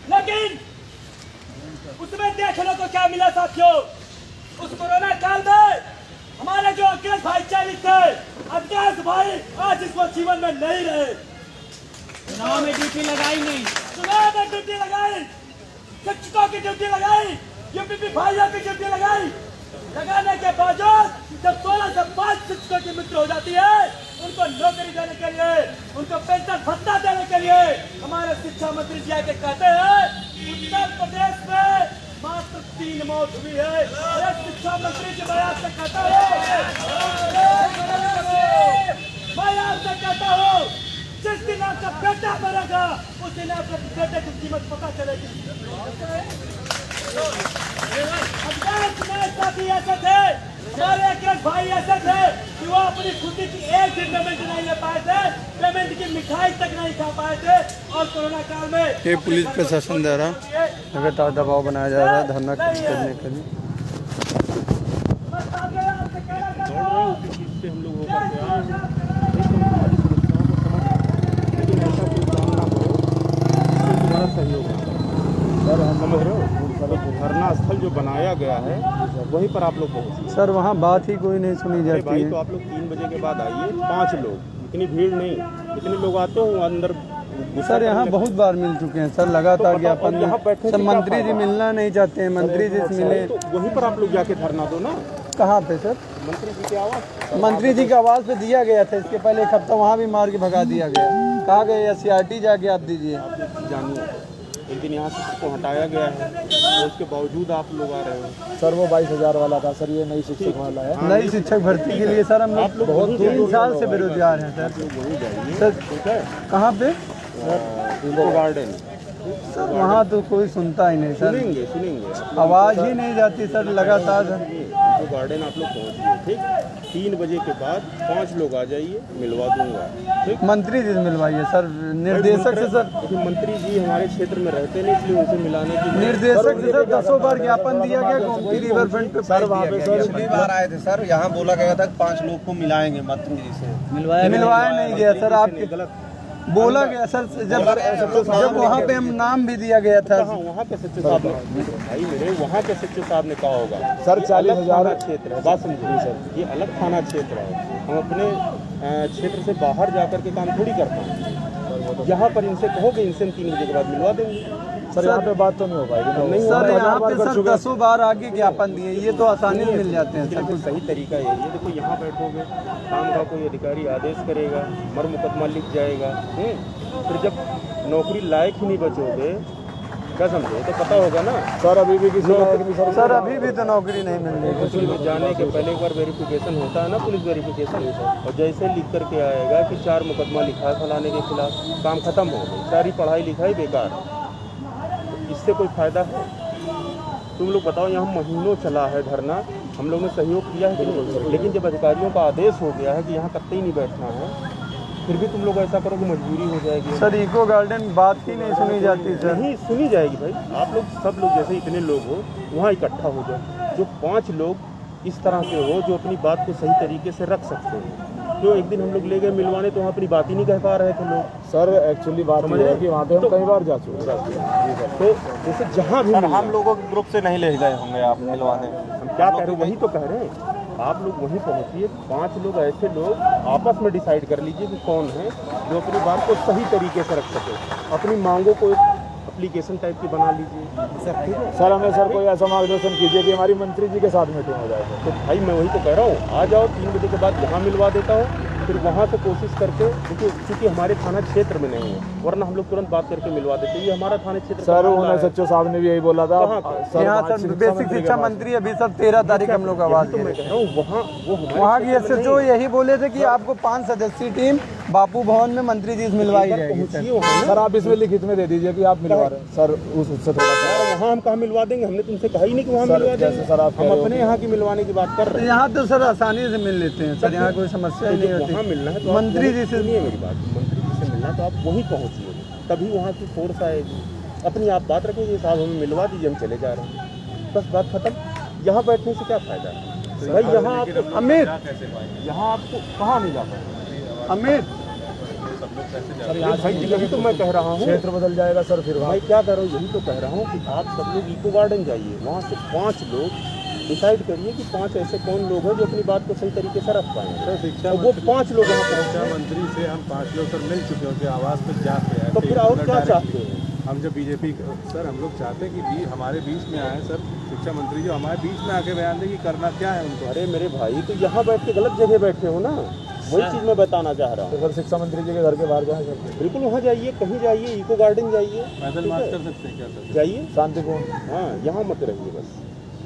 लेकिन उसमें देखने को क्या मिला साथियों? उस कोरोना काल में हमारे जो अखिलेश भाई चयनित थे, अखिलेश भाई आज इस जीवन में नहीं रहे। चुनाव में ड्यूटी लगाई नहीं, चुनाव में ड्यूटी लगाई, शिक्षकों की ड्यूटी लगाई, यूपीपी भाइयों की ड्यूटी लगाई, लगाने के बावजूद जब 16 से 5 शिक्षकों की मृत्यु हो जाती है, उनको नौकरी देने के लिए, उनको पेंशन भत्ता देने के लिए हमारे शिक्षा मंत्री जी आके कहते हैं उत्तर प्रदेश में मात्र 3 मौत हुई है। शिक्षा मंत्री जी मैं आपसे कहता हूँ, जिस दिन आपका बेटा मरेगा उस दिन आपके बेटे की कीमत पता चलेगी। साथी ऐसे थे, हमारे अखिलेश भाई ऐसे थे कि वो अपनी खुशी की एक दिन पेमेंट नहीं ले पाए थे, पेमेंट की मिठाई तक नहीं खा पाए थे। और कोरोना काल में ये पुलिस प्रशासन द्वारा लगातार दबाव बनाया जा रहा है धरना करने के लिए। सर हम समझ रहे हो, धरना स्थल जो बनाया गया है वहीं पर आप लोग पहुँचिए। सर वहाँ बात ही कोई नहीं सुनी जाती भाई है। तो आप लोग 3 बजे के बाद आइए, 5 लोग, इतनी भीड़ नहीं, इतने लोग आते हो अंदर। सर यहाँ बहुत बार मिल चुके हैं सर, लगातार ज्ञापन। सर मंत्री जी मिलना नहीं चाहते हैं, मंत्री जी से मिले तो वहीं पर आप लोग जाके धरना दो ना। कहाँ पे सर? मंत्री जी के आवास, मंत्री जी के आवास पे दिया गया था, इसके पहले एक हफ्ता वहाँ भी मार के भगा दिया गया। कहा गया CRT जाके आप दीजिए। जानिए एक दिन यहाँ से इसको हटाया गया है, उसके बावजूद आप लोग आ रहे हो। सर वो 22,000 वाला था सर, ये नई शिक्षक वाला है। नई शिक्षक भर्ती के लिए सर हम लोग बहुत 3 साल से बेरोजगार हैं सर। सर कहाँ पे? Indo garden. सर वहाँ तो कोई सुनता ही नहीं सर, सुनेंगे आवाज़ ही नहीं जाती सर लगातार। इंडो गार्डन आप लोग पहुँचिए, ठीक। 3 बजे के बाद 5 लोग आ जाइए, मिलवा दूंगा, ठीक। मंत्री जी से मिलवाइए सर, निर्देशक से सर। देखिए मंत्री जी हमारे क्षेत्र में रहते नहीं, इसलिए उनसे मिलाने की निर्देशक से सर 10 बार ज्ञापन दिया गया गोमती रिवर फ्रंट पे। सर वहाँ पे सर पिछली बार आए थे सर, यहाँ बोला गया था 5 लोग को मिलाएंगे मंत्री जी से। मिलवाया नहीं गया सर, आपके गलत बोला गया सर। जब वहाँ पे हम नाम भी दिया गया था। वहाँ के सचिव साहब ने, भाई मेरे वहाँ के सचिव साहब ने कहा होगा सर 40,000 क्षेत्र है, बात समझिए सर, ये अलग थाना क्षेत्र है। हम अपने क्षेत्र से बाहर जाकर के काम थोड़ी करते हैं। यहाँ पर इनसे कहोगे, इनसे 3 बजे के बाद मिलवा देंगे। सर यहाँ पे बात तो नहीं हो पाएगी नहीं सर, यहाँ पे सर 10 बार आगे ज्ञापन दिए, ये तो आसानी से मिल जाते हैं सर। बिल्कुल सही तरीका यही है। देखो यहाँ बैठोगे, काम का कोई अधिकारी आदेश करेगा, मर मुकदमा लिख जाएगा, फिर जब नौकरी लायक ही नहीं बचोगे, क्या समझे, तो पता होगा ना। सर अभी भी किसी सर अभी भी तो नौकरी नहीं मिल रही। नौकरी में जाने के पहले एक बार वेरिफिकेशन होता है ना, पुलिस वेरिफिकेशन, और जैसे लिख करके आएगा कि 4 मुकदमा लिखा है फलाने के खिलाफ, काम खत्म हो गई, सारी पढ़ाई लिखाई बेकार। इससे कोई फायदा है? तुम लोग बताओ, यहाँ महीनों चला है धरना, हम लोग ने सहयोग किया है कि नहीं? लेकिन जब अधिकारियों का आदेश हो गया है कि यहाँ कतई नहीं बैठना है, फिर भी तुम लोग ऐसा करोगे, मजबूरी हो जाएगी। सर इको गार्डन बात ही नहीं सुनी जाती सर। नहीं सुनी जाएगी भाई, आप लोग सब लोग जैसे इतने लोग हो वहाँ इकट्ठा हो जाओ। जो 5 लोग इस तरह के हो जो अपनी बात को सही तरीके से रख सकते हैं, जो एक दिन हम लोग ले गए मिलवाने तो वहाँ अपनी बात ही नहीं कह पा रहे थे लोग। सर एक्चुअली बात समझ ये रहे है कि वहाँ पे हम कई बार जा चुके हैं। तो जैसे जहाँ भी हम लोगों के ग्रुप से नहीं ले गए होंगे आप मिलवाने। हम क्या कह रहे हैं वही तो कह रहे हैं, आप लोग वहीं पहुँचिए। 5 लोग ऐसे लोग आपस में डिसाइड कर लीजिए कि कौन है जो अपनी बात को सही तरीके से रख सके, अपनी मांगों को एप्लीकेशन टाइप की बना लीजिए। सर हमें सर कोई ऐसा मार्गदर्शन कीजिए कि हमारी मंत्री जी के साथ मीटिंग हो जाए। तो भाई मैं वही तो कह रहा हूँ, आ जाओ 3 बजे के बाद यहाँ मिलवा देता हूँ, फिर वहाँ से कोशिश करके, क्योंकि हमारे थाना क्षेत्र में नहीं है, वरना हम लोग तुरंत बात करके मिलवा देते। ये हमारा थाना क्षेत्र सर उन्हें सचिव साहब ने भी यही बोला था। यहाँ सर बेसिक शिक्षा मंत्री अभी सब 13 तारीख हम लोग आवाज तो मैं कह रहा हूँ वहाँ की SHO यही बोले थे कि आपको 5 सदस्यीय टीम बापू भवन में मंत्री जी से मिलवाई जाएगी। सर आप इसमें लिखित में दे दीजिए कि आप मिलवा रहे हैं सर उससे थोड़ा सा। वहाँ हम कहाँ मिलवा देंगे, हमने तुमसे कहा ही नहीं कि वहाँ मिलवा देंगे। सर आप हम अपने यहाँ की मिलवाने की बात कर रहे हैं। यहाँ तो सर आसानी से मिल लेते हैं सर, यहाँ कोई समस्या ही नहीं होती। वहाँ मिलना है तो मंत्री जी से सुनिए मेरी बात, मंत्री जी से मिलना तो आप वहीं पहुँचिए, तभी वहाँ की फोर्स आएगी। अपनी आप बात रखेंगे साहब हमें मिलवा दीजिए, हम चले जा रहे हैं, बस बात खत्म। यहाँ बैठने से क्या फायदा है भाई? यहाँ आपको अमित यहाँ आपको कहाँ नहीं जा पाएंगे अमित सर यहाँ भाई यही तो मैं कह रहा हूँ, क्षेत्र बदल जाएगा सर। फिर भाई क्या करो, यही तो कह रहा हूँ कि आप सब लोग इको गार्डन जाइए, वहाँ से 5 लोग डिसाइड करिए कि 5 ऐसे कौन लोग हैं जो अपनी बात को सही तरीके से रख पाएंगे। शिक्षा तो वो 5 लोग यहाँ पहुँचे। मंत्री से हम 5 लोग सर मिल चुके हैं, उनके आवास पर जाके आए। तो फिर और क्या चाहते हैं? हम जब बीजेपी सर हम लोग चाहते हैं कि हमारे बीच में आए सर, शिक्षा मंत्री जो हमारे बीच में आके बयान दें कि करना क्या है उनको। अरे मेरे भाई तो यहाँ बैठ के गलत जगह बैठे हो ना, वही चीज़ मैं बताना चाह रहा हूँ। सर शिक्षा मंत्री जी के घर के बाहर जाए सर। बिल्कुल वहाँ जाइए, कहीं जाइए, इको गार्डन जाइए, पैदल मार्च कर सकते हैं क्या सर? जाइए शांतिपूर्ण। हाँ, यहाँ मत रहिए बस,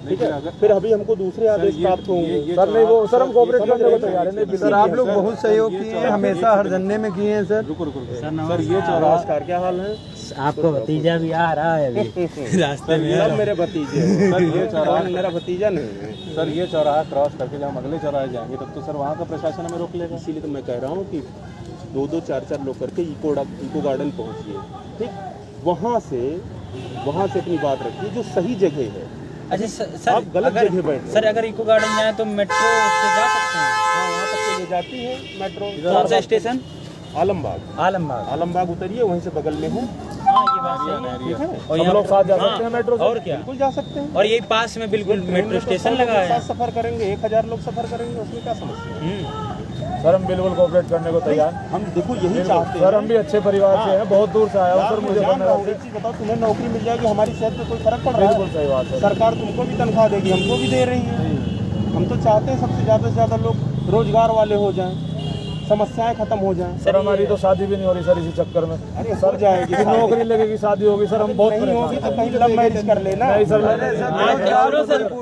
ठीक है। फिर अभी हमको दूसरे आदेश प्राप्त होंगे। सर नहीं वो सर हम कोऑपरेट करने को तैयार है। सर आप लोग बहुत सहयोग किए हैं, हमेशा हर धरने में किए हैं सर। रुको सर ये नमस्कार, क्या हाल है? आपको भतीजा भी आ रहा है अभी रास्ते में। सब मेरे भतीजे हैं। सर ये चौराहा मेरा भतीजा नहीं है सर, ये चौराहा क्रॉस करके जब हम अगले चौराहे जाएंगे तब तो सर वहाँ का प्रशासन हमें रोक लेगा। इसीलिए तो मैं कह रहा हूँ कि 2-2, 4-4 लोग करके इको गार्डन पहुँचिए, ठीक। वहाँ से अपनी बात रखिए जो सही जगह है। अच्छा सर, आप गलत जगह बैठे। सर अगर इको गार्डन जाए तो मेट्रो से जा सकते हैं? हाँ, वहाँ तक के ले जाती है मेट्रो। कौन सा स्टेशन? आलमबाग। आलमबाग उतरिए, वहीं से बगल में है। हाँ ये बात सही है। ठीक है, और हम लोग साथ जा सकते हैं मेट्रो से। और क्या, बिल्कुल जा सकते हैं। और यही पास में बिल्कुल मेट्रो स्टेशन लगा है। साथ सफर करेंगे, 1000 लोग सफर करेंगे, उसमें क्या समस्या है? सर हम बिल्कुल कोऑपरेट करने को तैयार। हम देखो यही चाहते हैं सर, हम भी अच्छे परिवार से हैं, बहुत दूर से आया हूँ सर। मुझे एक चीज बताओ, तुम्हें नौकरी मिल जाएगी, हमारी सेहत पे कोई फर्क पड़ रहा है? बिल्कुल सही बात है। सरकार तुमको भी तनख्वाह देगी, हमको भी दे रही है। हम तो चाहते हैं सबसे ज़्यादा लोग रोजगार वाले हो जाएं, समस्याएं खत्म हो जाएं। सर हमारी तो शादी भी नहीं हो रही सर इसी चक्कर में। अरे हो जाएगी, नौकरी लगेगी, शादी होगी सर। हम बहुत नहीं होगी तो कहीं लव मैरिज कर लेना। नहीं सर,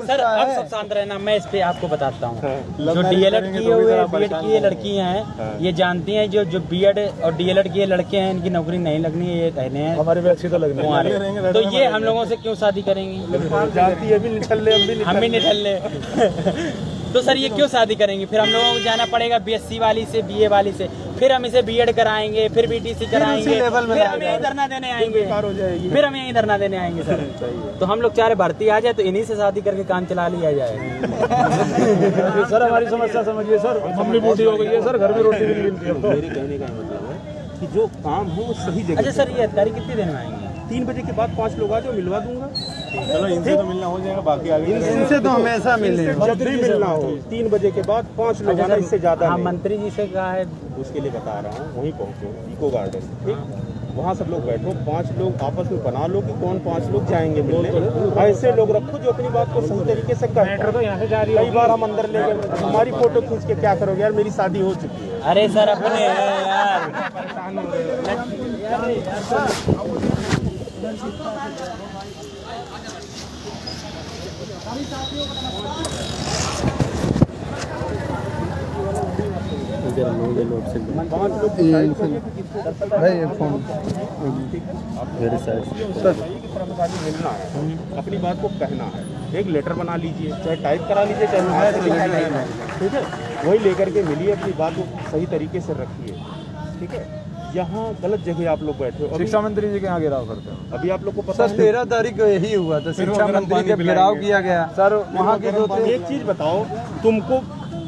सर अब सब शांत रहना। मैं इस पे आपको बताता हूँ, जो डीएलएड किए हुए, बीएड किए लड़कियां हैं, ये जानती हैं जो बीएड और डीएलएड किए लड़के हैं, इनकी नौकरी नहीं लगनी है, ये कहने हैं। हमारी भी अच्छी तो लगनी हमारे तो ये हम लोगों से क्यों शादी करेंगे? जाती है भी निकल ले, हम भी निकल ले। तो सर ये क्यों शादी करेंगे? फिर हम लोगों को जाना पड़ेगा बीएससी वाली से, बीए वाली से, फिर हम इसे बीएड कराएंगे, फिर बीटीसी कराएंगे, फिर हम यही धरना देने आएंगे, फिर हम यही धरना देने आएंगे सर। तो हम लोग चाहे भर्ती आ जाए तो इन्हीं से शादी करके काम चला लिया जाए। सर हमारी समस्या समझिए सर, मम्मी बूढ़ी हो गई है सर, घर में रोटी भी नहीं मिलती है। तो मेरे कहने का मतलब है कि जो काम हो वो सही जगह। अच्छा सर, ये अधिकारी कितनी देर में आएंगे? 3 बजे के बाद 5 लोग आ जाओ, मिलवा दूंगा। चलो इनसे तो मिलना हो जाएगा, बाकी आगे इनसे तो हमेशा मिले। जब भी मिलना हो 3 बजे के बाद 5 लोग आना, इससे ज्यादा हाँ, नहीं। मंत्री जी से कहा है, उसके लिए बता रहा हूँ, वहीं पहुँचो इको गार्डन, ठीक। वहाँ सब लोग बैठो, 5 लोग आपस में बना लो कि कौन 5 लोग जाएंगे मिलने। ऐसे लोग रखो जो अपनी बात को सही तरीके से कर। तो यहाँ से जा रही है, कई बार हम अंदर ले गए, हमारी फोटो खींच के क्या करोगे यार, मेरी शादी हो चुकी है। अरे सर अपने यार भाई फोन मेरे साइड मिलना है, अपनी बात को कहना है, एक लेटर बना लीजिए, चाहे टाइप करा लीजिए, चाहे ठीक है, वही लेकर के मिलिए, अपनी बात को सही तरीके से रखिए, ठीक है। यहाँ गलत जगह आप लोग बैठे हो। शिक्षा मंत्री जी के यहाँ घेराव करते हैं। अभी आप लोग को पता सर 13 तारीख को यही हुआ था, शिक्षा मंत्री के घेराव किया गया। सर वहाँ के जो थे, एक चीज बताओ, तुमको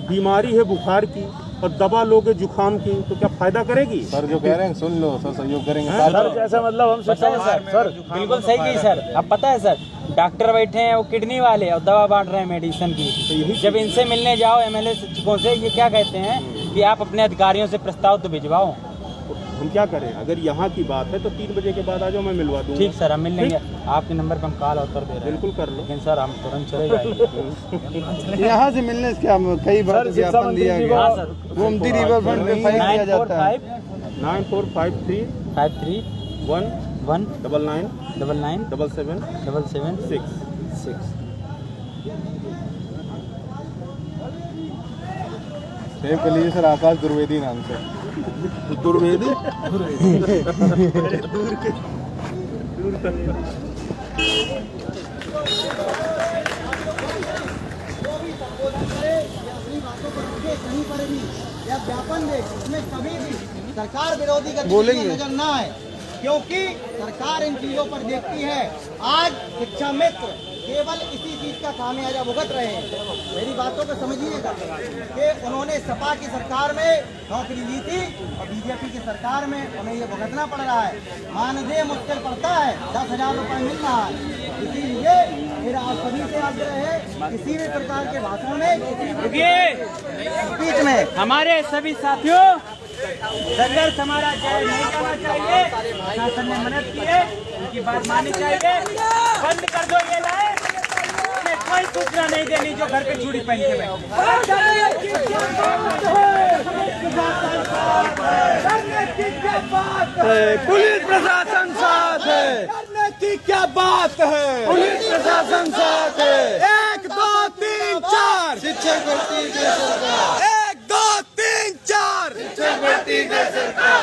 बीमारी है बुखार की, और दवा लोगे जुकाम की तो क्या फायदा करेगी? सर जो कह रहे हैं सुन लो, सर सहयोग करेंगे। सर जैसा मतलब हम सोचते हैं सर बिल्कुल सही की सर। अब पता है सर, डॉक्टर बैठे हैं वो किडनी वाले और दवा बांट रहे हैं मेडिसिन की। जब इनसे मिलने जाओ एमएलए शिक्षकों से, ये क्या कहते हैं कि आप अपने अधिकारियों से प्रस्ताव तो भिजवाओ। हम क्या करें? अगर यहाँ की बात है तो 3 बजे के बाद आ जाओ, मैं मिलवा दूंगा। ठीक सर, हम मिल लेंगे। आपके नंबर पर हम कॉल और कर दे रहे हैं। बिल्कुल कर लो। लेकिन सर हम तुरंत चले जाएंगे। यहाँ से मिलने से क्या कई बार ज्ञापन दिया गया, गोमती रिवर फ्रंट पे फाइल किया जाता है। 9453 53 1 1 99 99 77 77 6। सेव कर लीजिए सर, आकाश द्विवेदी नाम से। दुर्वेदी कहीं पर भी या ज्ञापन दे, इसमें कभी भी सरकार विरोधी बोलेंगे। नजर ना आए, क्योंकि सरकार इन चीजों पर देखती है। आज शिक्षा मित्र केवल इसी चीज का खामियाजा भुगत रहे हैं। मेरी बातों को समझिएगा कि उन्होंने सपा की सरकार में नौकरी ली थी और बीजेपी की सरकार में उन्हें ये भुगतना पड़ रहा है। मानदेय मुश्किल पड़ता है, 10,000 रुपये मिल रहा है। इसीलिए मेरा आप सभी से आग्रह है, किसी भी प्रकार के भाषण में बीच में हमारे सभी साथियों, संघर्ष हमारा जारी नहीं करना चाहिए। शासन ने मदद की है, उनकी बात माननी चाहिए। बंद कर दो ये लाइन, कोई सूचना नहीं देनी जो घर पे चूड़ी पहन के बैठे। पुलिस प्रशासन साथ है, करने की क्या बात है? पुलिस प्रशासन साथ है। 1 2 3 4 शिक्षक भर्ती के सरकार, 1 2 3 4 शिक्षक भर्ती के सरकार,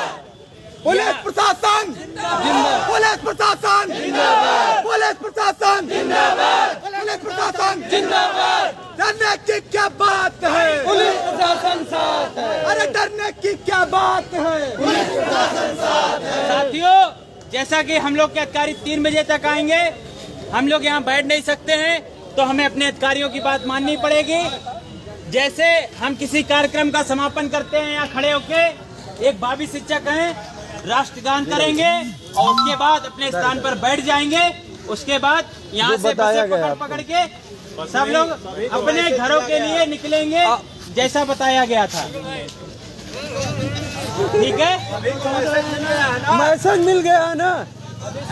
पुलिस प्रशासन जिंदाबाद, पुलिस प्रशासन जिंदाबाद, पुलिस प्रशासन जिंदाबाद, पुलिस प्रशासन जिंदाबाद। डरने की क्या बात है? पुलिस प्रशासन साथ है। अरे डरने की क्या बात है? पुलिस प्रशासन साथ है। साथियों, जैसा कि हम लोग के अधिकारी 3 बजे तक आएंगे, हम लोग यहाँ बैठ नहीं सकते हैं, तो हमें अपने अधिकारियों की बात माननी पड़ेगी। जैसे हम किसी कार्यक्रम का समापन करते हैं, यहाँ खड़े होके एक भावी शिक्षक हैं, राष्ट्रगान करेंगे और उसके बाद अपने स्थान पर बैठ जाएंगे। उसके बाद यहाँ से बसें पकड़ के सब लोग अपने घरों के लिए निकलेंगे, जैसा बताया गया था। ठीक है, मैसेज मिल गया ना।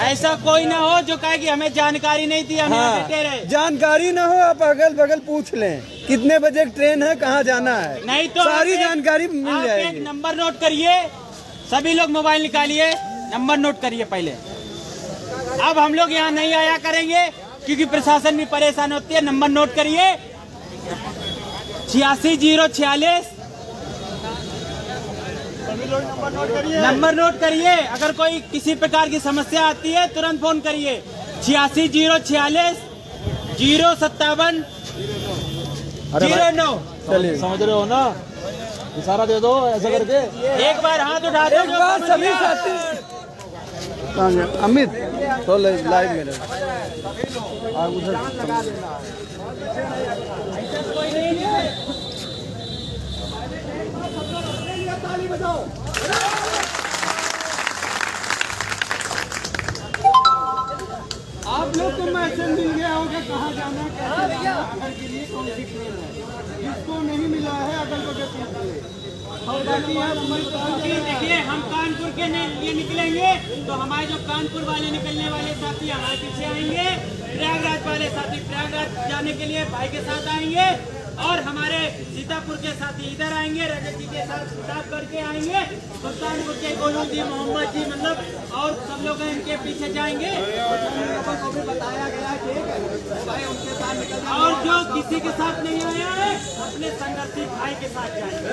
ऐसा कोई ना हो जो कहे कि हमें जानकारी नहीं थी, हमें बैठे रहे। जानकारी ना हो, आप अगल बगल पूछ लें कितने बजे ट्रेन है, कहाँ जाना है, नहीं तो सारी जानकारी मिल आप जाएगी। एक नंबर नोट करिए, सभी लोग मोबाइल निकालिए, नंबर नोट करिए पहले। अब हम लोग यहाँ नहीं आया करेंगे क्योंकि प्रशासन भी परेशान होती है। नंबर नोट करिए 86046। नंबर नोट करिए, अगर कोई किसी प्रकार की समस्या आती है तुरंत फोन करिए 86046 057 09। चलिए, समझ रहे हो ना, इशारा दे दो ऐसा करके। एक बार हाथ उठा दो। एक बार सभी साथी, अमित तो लाइव में आप लोग को मैसेज मिल गया होगा कहाँ जाना है, कैसे जाना है, अगर के लिए कौन सी ट्रेन है। जिसको नहीं मिला है अगल बगल पूछिए। और बाकी देखिए, हम कानपुर के लिए निकलेंगे तो हमारे जो कानपुर वाले निकलने वाले साथी हमारे पीछे आएंगे, प्रयागराज वाले साथी प्रयागराज जाने के लिए भाई के साथ आएंगे, और हमारे सीतापुर के साथी इधर आएंगे, रजत जी के साथ साथ करके आएंगे, सुल्तानपुर के गोलू जी, मोहम्मद जी, मतलब और सब लोग इनके पीछे जाएंगे। लोगों को भी बताया गया कि भाई उनके साथ निकल, और जो किसी के साथ नहीं आया है अपने संघर्षी भाई के साथ जाएंगे।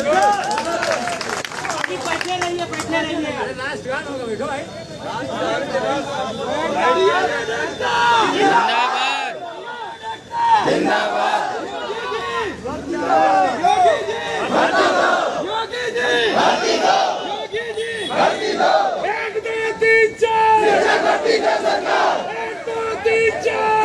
अभी बैठे रहिए, बैठे रहिए। जिंदाबाद, जिंदाबाद। योगी जी भर्ती दो, योगी जी भर्ती दो। 1 2 3 4 शिक्षक भर्ती का सरकार, 1 2 3 4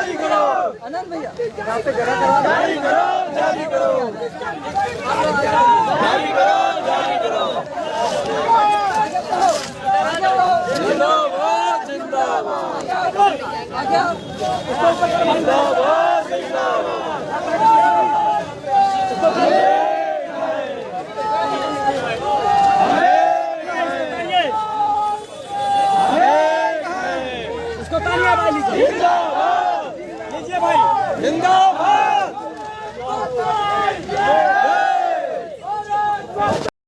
जारी करो। आनंद भैया जारी करो, जारी करो, जारी करो, जारी करो। जिंदाबाद, जिंदाबाद, जिंदाबाद, जिंदाबाद। उसको तालियां वाली